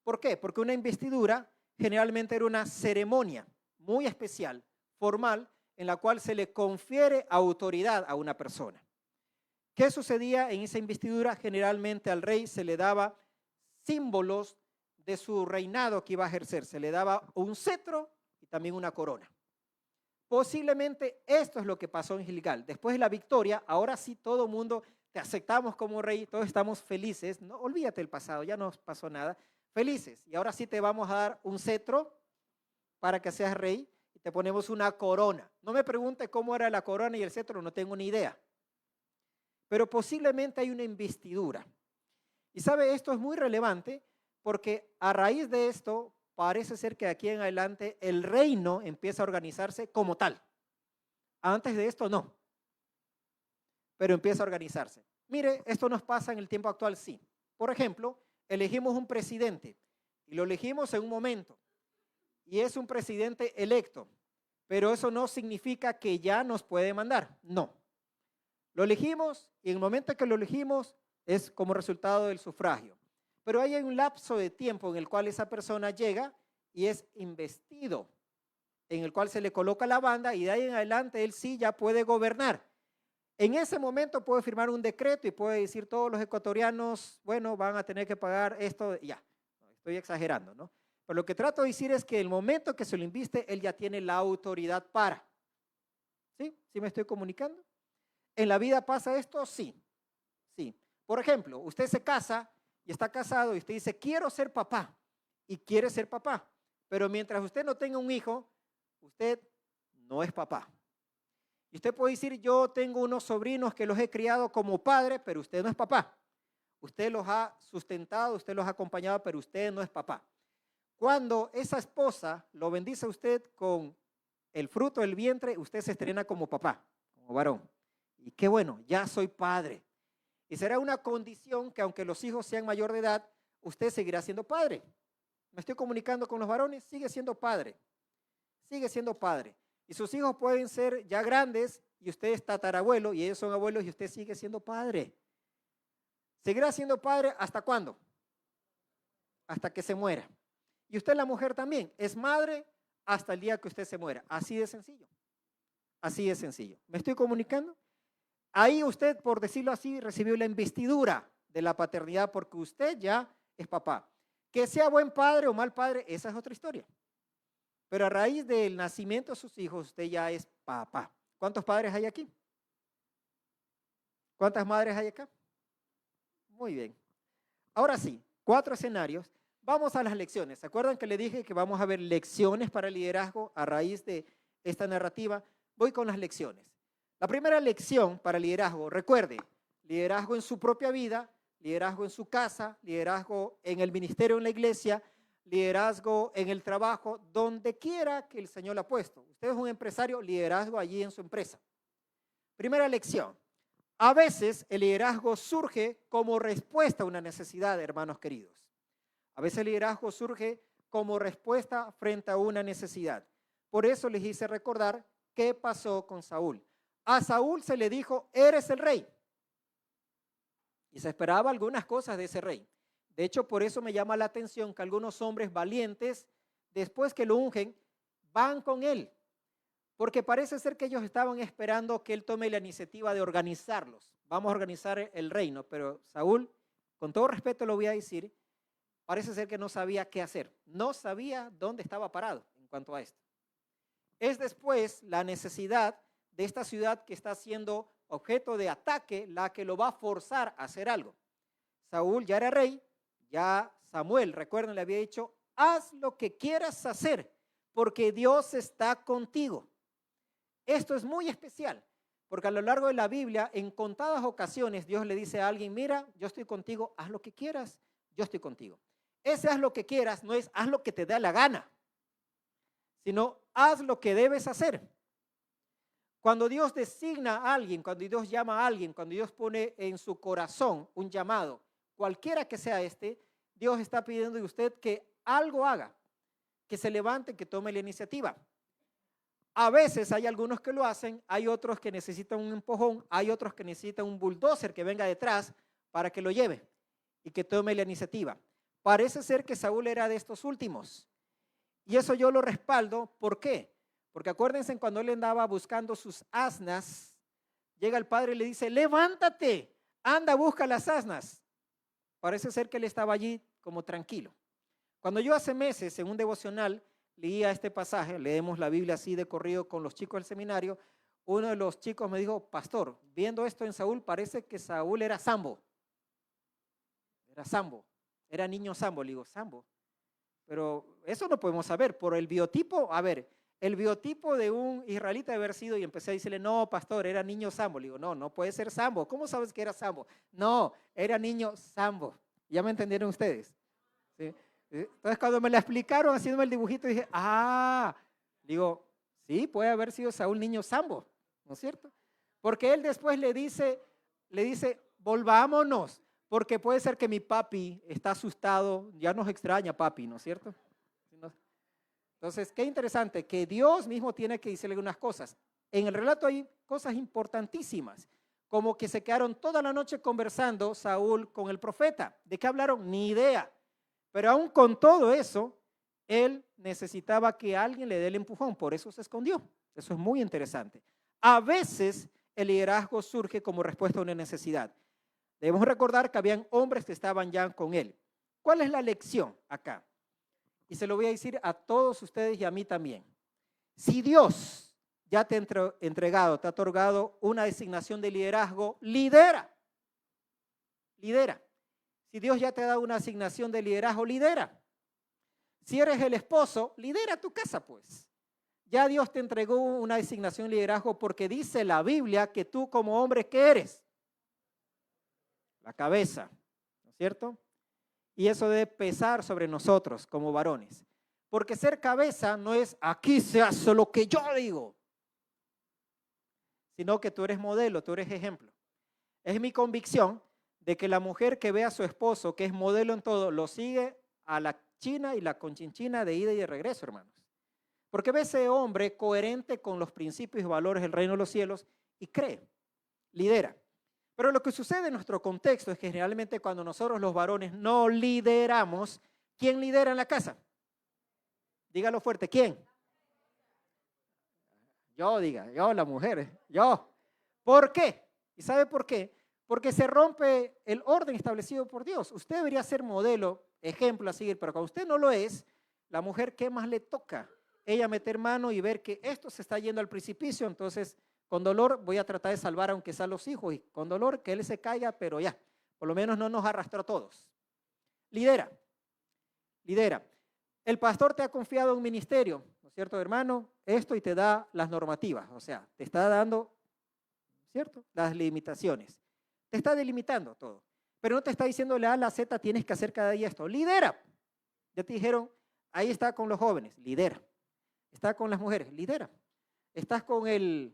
¿Por qué? Porque una investidura generalmente era una ceremonia muy especial, formal, en la cual se le confiere autoridad a una persona. ¿Qué sucedía en esa investidura? Generalmente al rey se le daba símbolos de su reinado que iba a ejercer. Se le daba un cetro y también una corona. Posiblemente esto es lo que pasó en Gilgal. Después de la victoria, ahora sí todo el mundo te aceptamos como rey, todos estamos felices. No, olvídate del pasado, ya no pasó nada. felices. Y ahora sí te vamos a dar un cetro para que seas rey y te ponemos una corona. No me pregunte cómo era la corona y el cetro, no tengo ni idea. Pero posiblemente hay una investidura. Y sabe, esto es muy relevante porque a raíz de esto parece ser que de aquí en adelante el reino empieza a organizarse como tal. Antes de esto no, pero empieza a organizarse. Mire, esto nos pasa en el tiempo actual, sí. Por ejemplo, elegimos un presidente y lo elegimos en un momento y es un presidente electo, pero eso no significa que ya nos puede mandar, no. Lo elegimos y en el momento que lo elegimos es como resultado del sufragio. Pero hay un lapso de tiempo en el cual esa persona llega y es investido, en el cual se le coloca la banda y de ahí en adelante él sí ya puede gobernar. En ese momento puede firmar un decreto y puede decir todos los ecuatorianos, bueno, van a tener que pagar esto, ya, estoy exagerando, ¿no? Pero lo que trato de decir es que el momento que se lo inviste, él ya tiene la autoridad para. ¿Sí? ¿Sí me estoy comunicando? ¿En la vida pasa esto? Sí, sí. Por ejemplo, usted se casa y está casado y usted dice, quiero ser papá y quiere ser papá, pero mientras usted no tenga un hijo, usted no es papá. Y usted puede decir, yo tengo unos sobrinos que los he criado como padre, pero usted no es papá. Usted los ha sustentado, usted los ha acompañado, pero usted no es papá. Cuando esa esposa lo bendice a usted con el fruto del vientre, usted se estrena como papá, como varón. Y qué bueno, ya soy padre. Y será una condición que aunque los hijos sean mayor de edad, usted seguirá siendo padre. Me estoy comunicando con los varones, sigue siendo padre. Sigue siendo padre. Y sus hijos pueden ser ya grandes y usted es tatarabuelo y ellos son abuelos y usted sigue siendo padre. ¿Seguirá siendo padre hasta cuándo? Hasta que se muera. Y usted, la mujer, también es madre hasta el día que usted se muera. Así de sencillo. Así de sencillo. ¿Me estoy comunicando? Ahí usted, por decirlo así, recibió la investidura de la paternidad porque usted ya es papá. Que sea buen padre o mal padre, esa es otra historia. Pero a raíz del nacimiento de sus hijos, usted ya es papá. ¿Cuántos padres hay aquí? ¿Cuántas madres hay acá? Muy bien. Ahora sí, 4 escenarios. Vamos a las lecciones. ¿Se acuerdan que le dije que vamos a ver lecciones para el liderazgo a raíz de esta narrativa? Voy con las lecciones. La primera lección para el liderazgo, recuerde, liderazgo en su propia vida, liderazgo en su casa, liderazgo en el ministerio, en la iglesia, liderazgo en el trabajo, donde quiera que el Señor lo ha puesto. Usted es un empresario, liderazgo allí en su empresa. Primera lección. A veces el liderazgo surge como respuesta a una necesidad, hermanos queridos. A veces el liderazgo surge como respuesta frente a una necesidad. Por eso les hice recordar qué pasó con Saúl. A Saúl se le dijo, eres el rey. Y se esperaba algunas cosas de ese rey. De hecho, por eso me llama la atención que algunos hombres valientes, después que lo ungen, van con él. Porque parece ser que ellos estaban esperando que él tome la iniciativa de organizarlos. Vamos a organizar el reino, pero Saúl, con todo respeto lo voy a decir, parece ser que no sabía qué hacer. No sabía dónde estaba parado en cuanto a esto. Es después la necesidad de esta ciudad que está siendo objeto de ataque la que lo va a forzar a hacer algo. Saúl ya era rey, ya Samuel, recuerden, le había dicho, haz lo que quieras hacer, porque Dios está contigo. Esto es muy especial, porque a lo largo de la Biblia, en contadas ocasiones, Dios le dice a alguien, mira, yo estoy contigo, haz lo que quieras, yo estoy contigo. Ese haz lo que quieras no es haz lo que te dé la gana, sino haz lo que debes hacer. Cuando Dios designa a alguien, cuando Dios llama a alguien, cuando Dios pone en su corazón un llamado, cualquiera que sea Dios está pidiendo de usted que algo haga, que se levante, que tome la iniciativa. A veces hay algunos que lo hacen, hay otros que necesitan un empujón, hay otros que necesitan un bulldozer que venga detrás para que lo lleve y que tome la iniciativa. Parece ser que Saúl era de estos últimos. Y eso yo lo respaldo. ¿Por qué? Porque acuérdense cuando él andaba buscando sus asnas, llega el padre y le dice, levántate, anda, busca las asnas. Parece ser que él estaba allí como tranquilo. Cuando yo hace meses en un devocional leía este pasaje, leemos la Biblia así de corrido con los chicos del seminario, uno de los chicos me dijo, pastor, viendo esto en Saúl, parece que Saúl era Sambo. Era Sambo. Era niño sambo. Le digo, sambo. Pero eso no podemos saber. Por el biotipo, a ver, el biotipo de un israelita debe haber sido, y empecé a decirle, no, pastor, era niño sambo. Le digo, no, no puede ser sambo. ¿Cómo sabes que era sambo? No, era niño sambo. ¿Ya me entendieron ustedes? ¿Sí? Entonces, cuando me la explicaron haciéndome el dibujito, dije, digo, sí, puede haber sido Saúl niño sambo, ¿no es cierto? Porque él después le dice, volvámonos, porque puede ser que mi papi está asustado, ya nos extraña papi, ¿no es cierto? Entonces, qué interesante, que Dios mismo tiene que decirle unas cosas. En el relato hay cosas importantísimas, como que se quedaron toda la noche conversando Saúl con el profeta. ¿De qué hablaron? Ni idea. Pero aún con todo eso, él necesitaba que alguien le dé el empujón, por eso se escondió. Eso es muy interesante. A veces el liderazgo surge como respuesta a una necesidad. Debemos recordar que habían hombres que estaban ya con él. ¿Cuál es la lección acá? Y se lo voy a decir a todos ustedes y a mí también. Si Dios ya te ha entregado, te ha otorgado una designación de liderazgo, lidera. Lidera. Si Dios ya te ha dado una asignación de liderazgo, lidera. Si eres el esposo, lidera tu casa, pues. Ya Dios te entregó una designación de liderazgo porque dice la Biblia que tú como hombre, ¿qué eres? La cabeza, ¿no es cierto? Y eso debe pesar sobre nosotros como varones. Porque ser cabeza no es aquí se hace lo que yo digo, sino que tú eres modelo, tú eres ejemplo. Es mi convicción de que la mujer que ve a su esposo, que es modelo en todo, lo sigue a la china y la conchinchina de ida y de regreso, hermanos. Porque ve ese hombre coherente con los principios y valores del reino de los cielos y cree, lidera. Pero lo que sucede en nuestro contexto es que generalmente cuando nosotros los varones no lideramos, ¿quién lidera en la casa? Dígalo fuerte, ¿quién? Yo, la mujer, yo. ¿Por qué? ¿Y sabe por qué? Porque se rompe el orden establecido por Dios. Usted debería ser modelo, ejemplo a seguir, pero cuando usted no lo es, la mujer, ¿qué más le toca? Ella meter mano y ver que esto se está yendo al precipicio, entonces con dolor voy a tratar de salvar aunque sea los hijos y con dolor que él se caiga, pero ya, por lo menos no nos arrastró a todos. Lidera, lidera. El pastor te ha confiado un ministerio, ¿no es cierto, hermano? Esto y te da las normativas, o sea, te está dando, ¿cierto? Las limitaciones. Te está delimitando todo, pero no te está diciendo la A a la Z tienes que hacer cada día esto. Lidera. Ya te dijeron, ahí está con los jóvenes, lidera. Está con las mujeres, lidera. Estás con el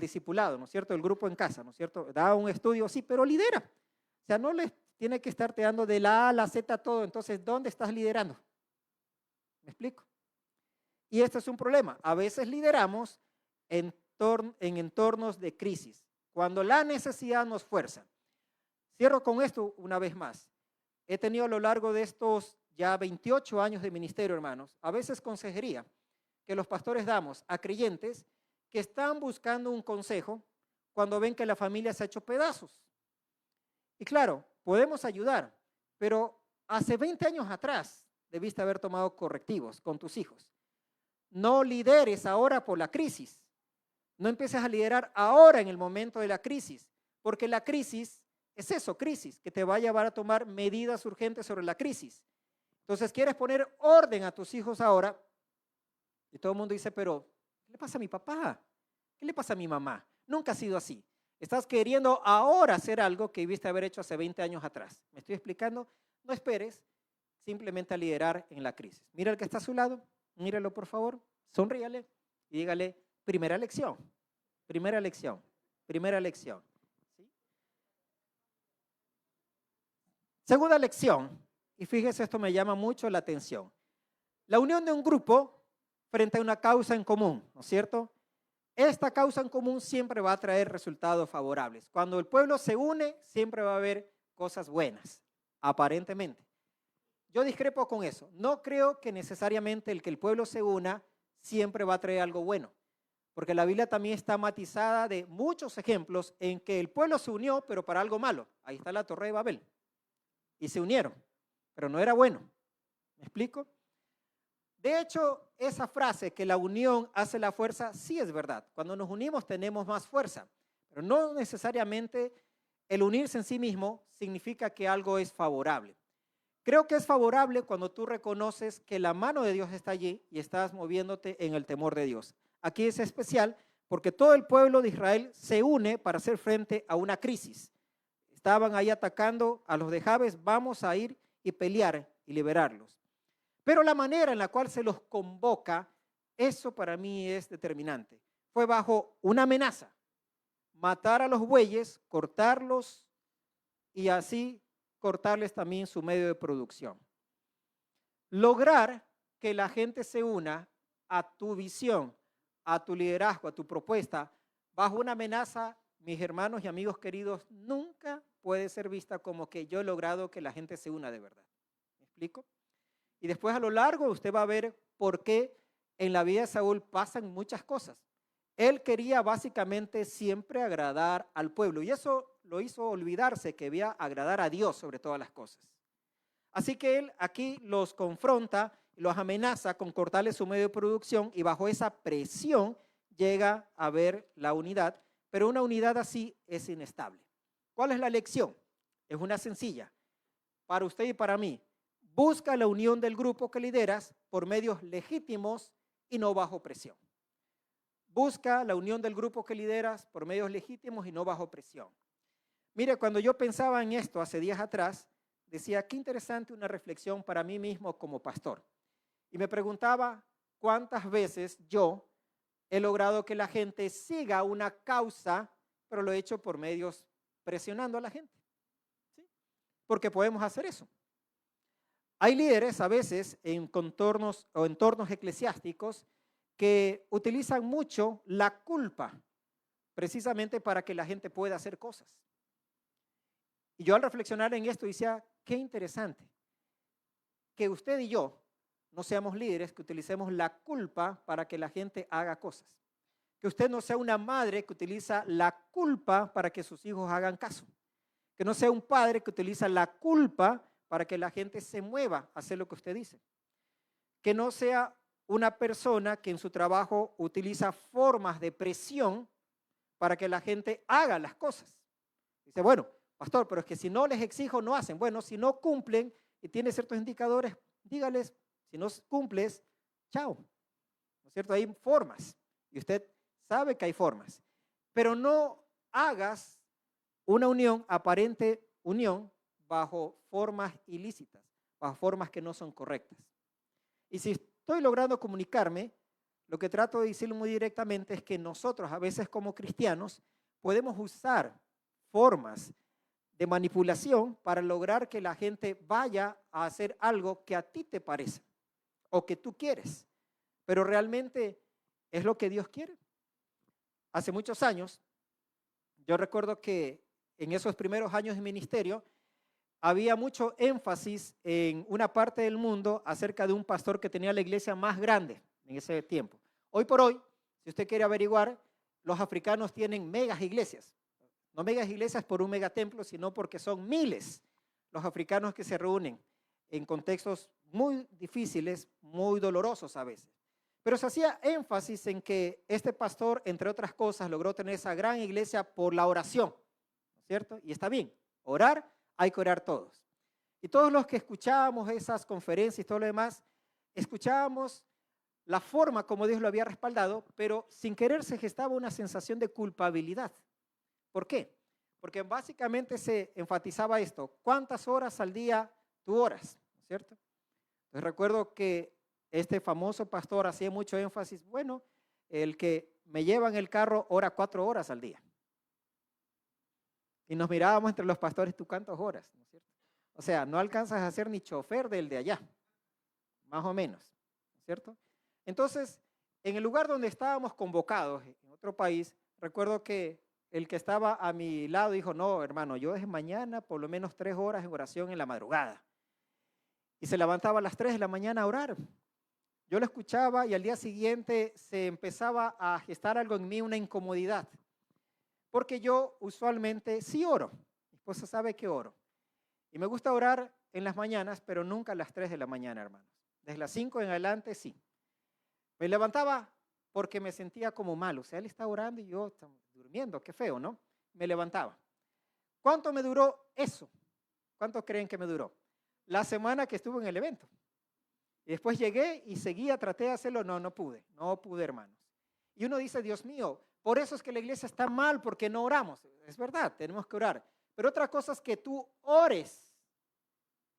discipulado, ¿no es cierto? El grupo en casa, ¿no es cierto? Da un estudio, sí, pero lidera. O sea, no les tiene que estarte dando de la A a la Z todo. Entonces, ¿dónde estás liderando? ¿Me explico? Y este es un problema. A veces lideramos en entornos de crisis, cuando la necesidad nos fuerza. Cierro con esto una vez más. He tenido a lo largo de estos ya 28 años de ministerio, hermanos, a veces consejería que los pastores damos a creyentes que están buscando un consejo cuando ven que la familia se ha hecho pedazos. Y claro, podemos ayudar, pero hace 20 años atrás debiste haber tomado correctivos con tus hijos. No lideres ahora por la crisis. No empieces a liderar ahora en el momento de la crisis, porque la crisis es eso, crisis, que te va a llevar a tomar medidas urgentes sobre la crisis. Entonces, quieres poner orden a tus hijos ahora, y todo el mundo dice, pero, ¿qué le pasa a mi papá? ¿Qué le pasa a mi mamá? Nunca ha sido así. Estás queriendo ahora hacer algo que debiste haber hecho hace 20 años atrás. ¿Me estoy explicando? No esperes simplemente a liderar en la crisis. Mira el que está a su lado, míralo por favor, sonríale y dígale, primera lección, primera lección, primera lección. ¿Sí? Segunda lección, y fíjese, esto me llama mucho la atención. La unión de un grupo frente a una causa en común, ¿no es cierto? Esta causa en común siempre va a traer resultados favorables. Cuando el pueblo se une, siempre va a haber cosas buenas, aparentemente. Yo discrepo con eso. No creo que necesariamente el que el pueblo se una siempre va a traer algo bueno, porque la Biblia también está matizada de muchos ejemplos en que el pueblo se unió, pero para algo malo. Ahí está la Torre de Babel. Y se unieron, pero no era bueno. ¿Me explico? De hecho, esa frase que la unión hace la fuerza, sí es verdad. Cuando nos unimos tenemos más fuerza, pero no necesariamente el unirse en sí mismo significa que algo es favorable. Creo que es favorable cuando tú reconoces que la mano de Dios está allí y estás moviéndote en el temor de Dios. Aquí es especial porque todo el pueblo de Israel se une para hacer frente a una crisis. Estaban ahí atacando a los de Jabes, vamos a ir y pelear y liberarlos. Pero la manera en la cual se los convoca, eso para mí es determinante. Fue bajo una amenaza, matar a los bueyes, cortarlos y así cortarles también su medio de producción. Lograr que la gente se una a tu visión, a tu liderazgo, a tu propuesta, bajo una amenaza, mis hermanos y amigos queridos, nunca puede ser vista como que yo he logrado que la gente se una de verdad. ¿Me explico? Y después a lo largo usted va a ver por qué en la vida de Saúl pasan muchas cosas. Él quería básicamente siempre agradar al pueblo y eso lo hizo olvidarse que debía agradar a Dios sobre todas las cosas. Así que él aquí los confronta, los amenaza con cortarle su medio de producción y bajo esa presión llega a ver la unidad, pero una unidad así es inestable. ¿Cuál es la lección? Es una sencilla. Para usted y para mí, busca la unión del grupo que lideras por medios legítimos y no bajo presión. Busca la unión del grupo que lideras por medios legítimos y no bajo presión. Mire, cuando yo pensaba en esto hace días atrás, decía, qué interesante una reflexión para mí mismo como pastor. Y me preguntaba cuántas veces yo he logrado que la gente siga una causa, pero lo he hecho por medios presionando a la gente. ¿Sí? Porque podemos hacer eso. Hay líderes a veces en contornos o entornos eclesiásticos que utilizan mucho la culpa precisamente para que la gente pueda hacer cosas. Y yo al reflexionar en esto decía, qué interesante que usted y yo no seamos líderes que utilicemos la culpa para que la gente haga cosas. Que usted no sea una madre que utiliza la culpa para que sus hijos hagan caso. Que no sea un padre que utiliza la culpa para que la gente se mueva a hacer lo que usted dice. Que no sea una persona que en su trabajo utiliza formas de presión para que la gente haga las cosas. Dice, bueno, pastor, pero es que si no les exijo, no hacen. Bueno, si no cumplen y tiene ciertos indicadores, dígales, si no cumples, chao. ¿No es cierto? Hay formas y usted sabe que hay formas, pero no hagas una unión, aparente unión, bajo formas ilícitas, bajo formas que no son correctas. Y si estoy logrando comunicarme, lo que trato de decirlo muy directamente es que nosotros a veces como cristianos podemos usar formas de manipulación para lograr que la gente vaya a hacer algo que a ti te parece o que tú quieres, pero realmente es lo que Dios quiere. Hace muchos años, yo recuerdo que en esos primeros años de ministerio, había mucho énfasis en una parte del mundo acerca de un pastor que tenía la iglesia más grande en ese tiempo. Hoy por hoy, si usted quiere averiguar, los africanos tienen megas iglesias. No megas iglesias por un megatemplo, sino porque son miles los africanos que se reúnen en contextos muy difíciles, muy dolorosos a veces. Pero se hacía énfasis en que este pastor, entre otras cosas, logró tener esa gran iglesia por la oración, ¿no es cierto? Y está bien, orar, hay que orar todos. Y todos los que escuchábamos esas conferencias y todo lo demás, escuchábamos la forma como Dios lo había respaldado, pero sin querer se gestaba una sensación de culpabilidad. ¿Por qué? Porque básicamente se enfatizaba esto, ¿cuántas horas al día tú oras? ¿No es cierto? Entonces recuerdo que este famoso pastor hacía mucho énfasis, bueno, el que me lleva en el carro ora 4 horas al día. Y nos mirábamos entre los pastores, ¿tú cuántas horas? ¿No es cierto? O sea, no alcanzas a ser ni chofer del de allá, más o menos, ¿no es cierto? Entonces, en el lugar donde estábamos convocados, en otro país, recuerdo que el que estaba a mi lado dijo, no, hermano, yo desde mañana por lo menos 3 horas en oración en la madrugada. Y se levantaba a las 3 de la mañana a orar. Yo lo escuchaba y al día siguiente se empezaba a gestar algo en mí, una incomodidad. Porque yo usualmente sí oro. Mi esposa sabe que oro. Y me gusta orar en las mañanas, pero nunca a las 3 de la mañana, hermanos. Desde las 5 en adelante, sí. Me levantaba porque me sentía como mal. O sea, él está orando y yo estaba durmiendo. Qué feo, ¿no? Me levantaba. ¿Cuánto me duró eso? ¿Cuánto creen que me duró? la semana que estuve en el evento. Y después llegué y seguía, traté de hacerlo. No pude, hermanos. Y uno dice, Dios mío, por eso es que la iglesia está mal, porque no oramos. Es verdad, tenemos que orar. Pero otra cosa es que tú ores,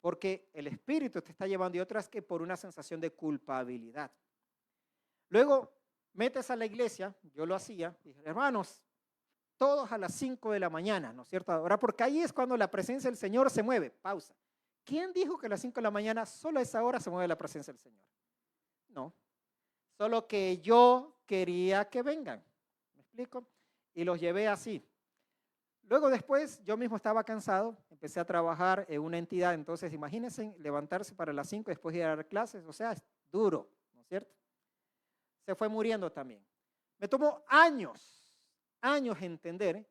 porque el Espíritu te está llevando, y otras que por una sensación de culpabilidad. Luego metes a la iglesia, yo lo hacía, y dije, hermanos, todos a las 5 de la mañana, ¿no es cierto? Ahora, porque ahí es cuando la presencia del Señor se mueve. Pausa. ¿Quién dijo que a las 5 de la mañana solo a esa hora se mueve la presencia del Señor? No. Solo que yo quería que vengan. ¿Me explico? Y los llevé así. Luego después yo mismo estaba cansado, empecé a trabajar en una entidad, entonces imagínense levantarse para las 5 después de ir a dar clases, o sea, es duro, ¿no es cierto? Se fue muriendo también. Me tomó años entender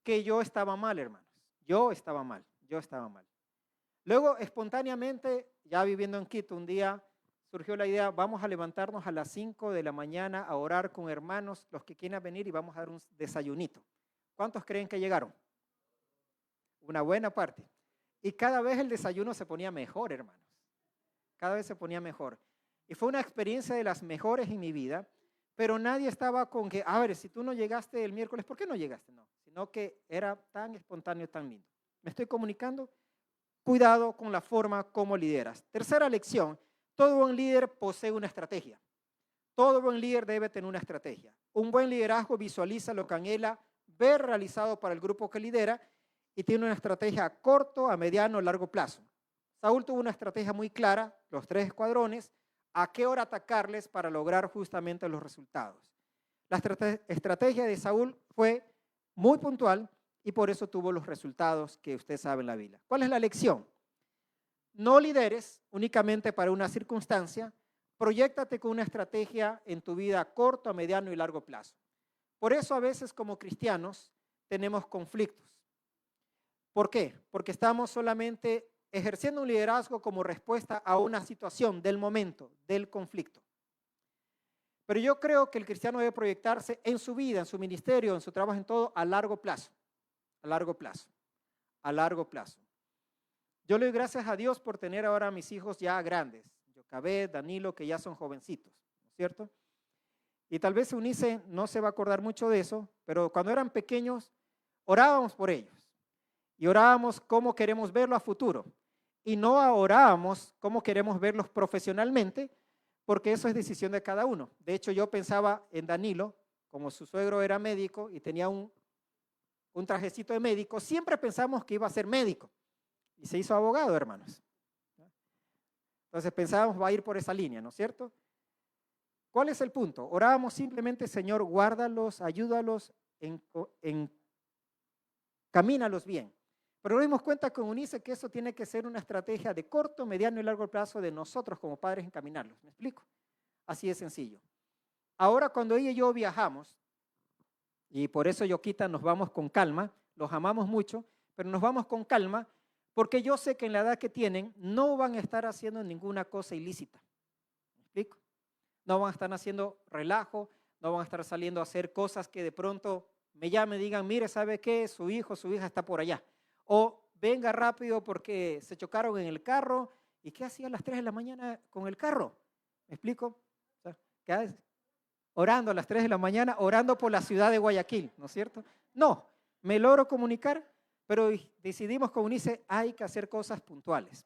que yo estaba mal, hermanos. Yo estaba mal. Luego, espontáneamente, ya viviendo en Quito, un día surgió la idea, vamos a levantarnos a las 5 de la mañana a orar con hermanos, los que quieran venir, y vamos a dar un desayunito. ¿Cuántos creen que llegaron? Una buena parte. Y cada vez el desayuno se ponía mejor, hermanos. Cada vez se ponía mejor. Y fue una experiencia de las mejores en mi vida, pero nadie estaba con que, a ver, si tú no llegaste el miércoles, ¿por qué no llegaste? No, sino que era tan espontáneo, tan lindo. ¿Me estoy comunicando? Cuidado con la forma como lideras. Tercera lección, todo buen líder posee una estrategia. Todo buen líder debe tener una estrategia. Un buen liderazgo visualiza lo que anhela ver realizado para el grupo que lidera y tiene una estrategia a corto, a mediano, a largo plazo. Saúl tuvo una estrategia muy clara, los 3 escuadrones, a qué hora atacarles para lograr justamente los resultados. La estrategia de Saúl fue muy puntual y por eso tuvo los resultados que usted sabe en la Biblia. ¿Cuál es la lección? No lideres únicamente para una circunstancia, proyéctate con una estrategia en tu vida a corto, a mediano y largo plazo. Por eso a veces como cristianos tenemos conflictos. ¿Por qué? Porque estamos solamente ejerciendo un liderazgo como respuesta a una situación del momento, del conflicto. Pero yo creo que el cristiano debe proyectarse en su vida, en su ministerio, en su trabajo, en todo, a largo plazo. A largo plazo. A largo plazo. Yo le doy gracias a Dios por tener ahora a mis hijos ya grandes, Yocabet, Danilo, que ya son jovencitos, ¿no es cierto? Y tal vez Eunice no se va a acordar mucho de eso, pero cuando eran pequeños orábamos por ellos y orábamos cómo queremos verlo a futuro y no orábamos cómo queremos verlos profesionalmente, porque eso es decisión de cada uno. De hecho, yo pensaba en Danilo, como su suegro era médico y tenía un trajecito de médico, siempre pensamos que iba a ser médico y se hizo abogado, hermanos. Entonces pensábamos va a ir por esa línea, ¿no es cierto? ¿Cuál es el punto? Orábamos simplemente, Señor, guárdalos, ayúdalos, encamínalos bien. Pero nos dimos cuenta con Eunice que eso tiene que ser una estrategia de corto, mediano y largo plazo de nosotros como padres encaminarlos. ¿Me explico? Así de sencillo. Ahora cuando ella y yo viajamos, y por eso Yoquita nos vamos con calma, los amamos mucho, pero nos vamos con calma porque yo sé que en la edad que tienen no van a estar haciendo ninguna cosa ilícita. ¿Me explico? No van a estar haciendo relajo, no van a estar saliendo a hacer cosas que de pronto me llamen y digan, mire, ¿sabe qué? Su hijo, su hija está por allá. O venga rápido porque se chocaron en el carro. ¿Y qué hacía a las 3 de la mañana con el carro? ¿Me explico? O sea, ¿qué haces? Orando a las 3 de la mañana, orando por la ciudad de Guayaquil, ¿no es cierto? No, me logro comunicar, pero decidimos con Eunice, hay que hacer cosas puntuales.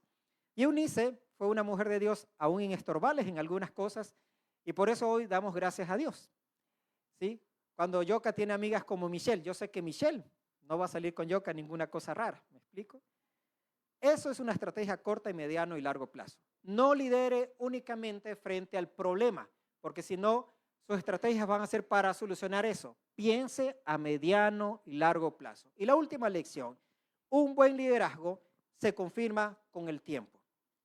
Y Eunice fue una mujer de Dios aún inestorbables en algunas cosas, y por eso hoy damos gracias a Dios. ¿Sí? Cuando Yoka tiene amigas como Michelle, yo sé que Michelle no va a salir con Yoka ninguna cosa rara, ¿me explico? Eso es una estrategia corta y mediano y largo plazo. No lidere únicamente frente al problema, porque si no, sus estrategias van a ser para solucionar eso. Piense a mediano y largo plazo. Y la última lección, un buen liderazgo se confirma con el tiempo.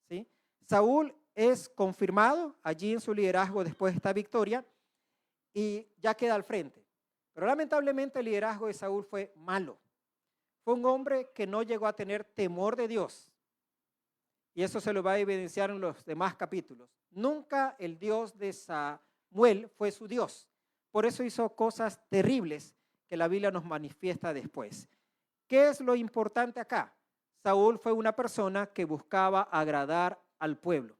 ¿Sí? Saúl es confirmado allí en su liderazgo después de esta victoria y ya queda al frente. Pero lamentablemente el liderazgo de Saúl fue malo. Fue un hombre que no llegó a tener temor de Dios. Y eso se lo va a evidenciar en los demás capítulos. Nunca el Dios de Samuel fue su Dios. Por eso hizo cosas terribles que la Biblia nos manifiesta después. ¿Qué es lo importante acá? Saúl fue una persona que buscaba agradar al pueblo.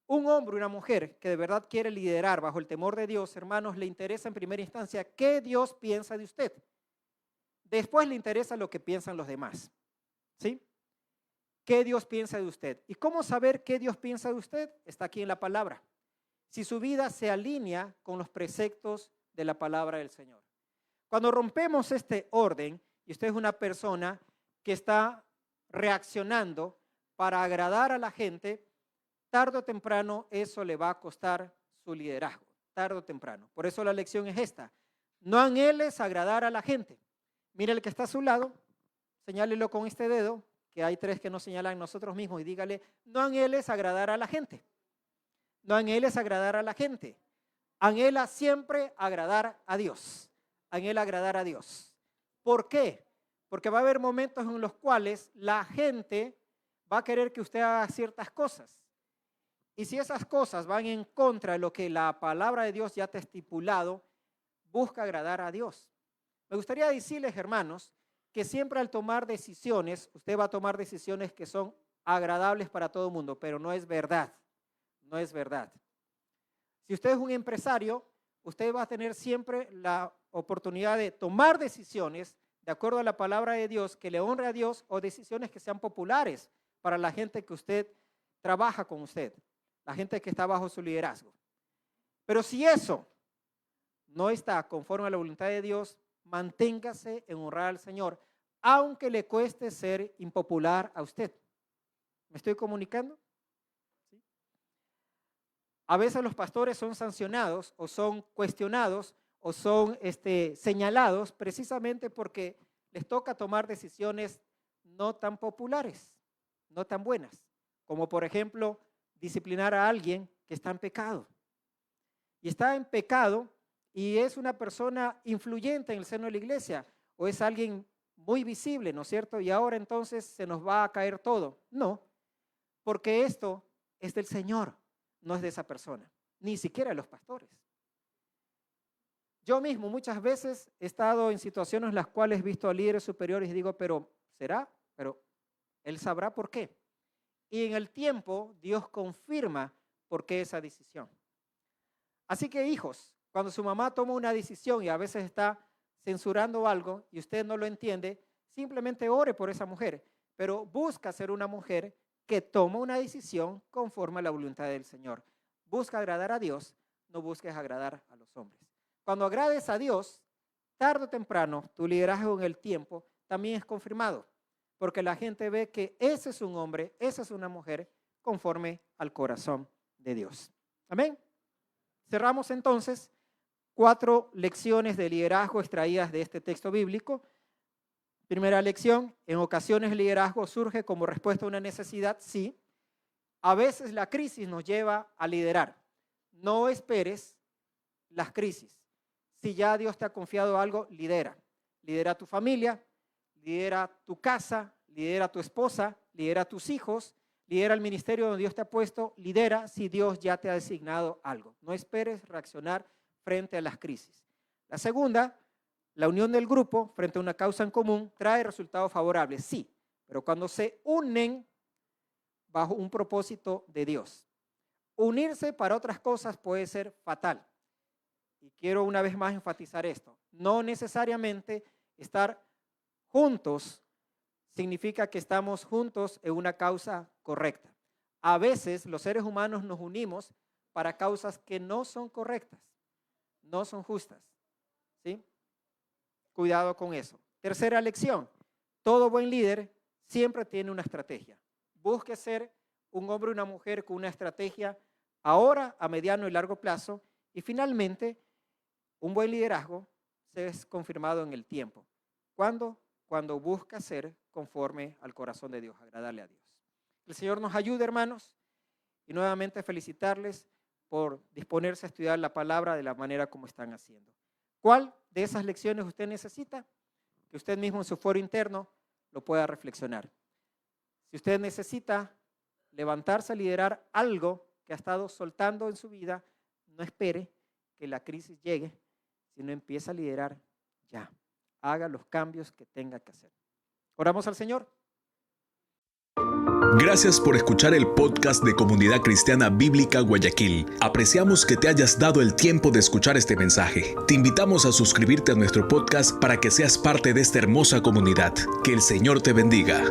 Un hombre, una mujer que de verdad quiere liderar bajo el temor de Dios, hermanos, le interesa en primera instancia qué Dios piensa de usted. Después le interesa lo que piensan los demás. ¿Sí? ¿Qué Dios piensa de usted? ¿Y cómo saber qué Dios piensa de usted? Está aquí en la palabra. Si su vida se alinea con los preceptos de la palabra del Señor. Cuando rompemos este orden y usted es una persona que está reaccionando para agradar a la gente, tarde o temprano eso le va a costar su liderazgo, tarde o temprano. Por eso la lección es esta: no anheles agradar a la gente. Mire el que está a su lado, señálelo con este dedo, que hay tres que nos señalan nosotros mismos, y dígale: no anheles agradar a la gente. No anheles agradar a la gente. Anhela siempre agradar a Dios. Anhela agradar a Dios. ¿Por qué? Porque va a haber momentos en los cuales la gente va a querer que usted haga ciertas cosas. Y si esas cosas van en contra de lo que la palabra de Dios ya te ha estipulado, busca agradar a Dios. Me gustaría decirles, hermanos, que siempre al tomar decisiones, usted va a tomar decisiones que son agradables para todo el mundo, pero no es verdad. No es verdad. Si usted es un empresario, usted va a tener siempre la oportunidad de tomar decisiones de acuerdo a la palabra de Dios, que le honre a Dios, o decisiones que sean populares para la gente que usted trabaja con usted, la gente que está bajo su liderazgo. Pero si eso no está conforme a la voluntad de Dios, manténgase en honrar al Señor, aunque le cueste ser impopular a usted. ¿Me estoy comunicando? ¿Sí? A veces los pastores son sancionados o son cuestionados o son señalados precisamente porque les toca tomar decisiones no tan populares, no tan buenas, como por ejemplo disciplinar a alguien que está en pecado. Y está en pecado y es una persona influyente en el seno de la iglesia, o es alguien muy visible, ¿no es cierto? Y ahora entonces se nos va a caer todo. No, porque esto es del Señor, no es de esa persona, ni siquiera de los pastores. Yo mismo muchas veces he estado en situaciones en las cuales he visto a líderes superiores y digo, pero ¿será? Pero él sabrá por qué. Y en el tiempo Dios confirma por qué esa decisión. Así que, hijos, cuando su mamá toma una decisión y a veces está censurando algo y usted no lo entiende, simplemente ore por esa mujer, pero busca ser una mujer que toma una decisión conforme a la voluntad del Señor. Busca agradar a Dios, no busques agradar a los hombres. Cuando agrades a Dios, tarde o temprano, tu liderazgo en el tiempo también es confirmado, porque la gente ve que ese es un hombre, esa es una mujer conforme al corazón de Dios. Amén. Cerramos entonces 4 lecciones de liderazgo extraídas de este texto bíblico. Primera lección: en ocasiones el liderazgo surge como respuesta a una necesidad, sí. A veces la crisis nos lleva a liderar. No esperes las crisis. Si ya Dios te ha confiado algo, lidera. Lidera tu familia, lidera tu casa, lidera tu esposa, lidera tus hijos, lidera el ministerio donde Dios te ha puesto, lidera si Dios ya te ha designado algo. No esperes reaccionar frente a las crisis. La segunda, la unión del grupo frente a una causa en común trae resultados favorables, sí, pero cuando se unen bajo un propósito de Dios. Unirse para otras cosas puede ser fatal. Y quiero una vez más enfatizar esto. No necesariamente estar juntos significa que estamos juntos en una causa correcta. A veces los seres humanos nos unimos para causas que no son correctas, no son justas. ¿Sí? Cuidado con eso. Tercera lección: todo buen líder siempre tiene una estrategia. Busque ser un hombre o una mujer con una estrategia ahora, a mediano y largo plazo, y finalmente un buen liderazgo se es confirmado en el tiempo. ¿Cuándo? Cuando busca ser conforme al corazón de Dios, agradarle a Dios. El Señor nos ayude, hermanos, y nuevamente felicitarles por disponerse a estudiar la palabra de la manera como están haciendo. ¿Cuál de esas lecciones usted necesita? Que usted mismo en su foro interno lo pueda reflexionar. Si usted necesita levantarse a liderar algo que ha estado soltando en su vida, no espere que la crisis llegue, sino empieza a liderar ya. Haga los cambios que tenga que hacer. Oramos al Señor. Gracias por escuchar el podcast de Comunidad Cristiana Bíblica Guayaquil. Apreciamos que te hayas dado el tiempo de escuchar este mensaje. Te invitamos a suscribirte a nuestro podcast para que seas parte de esta hermosa comunidad. Que el Señor te bendiga.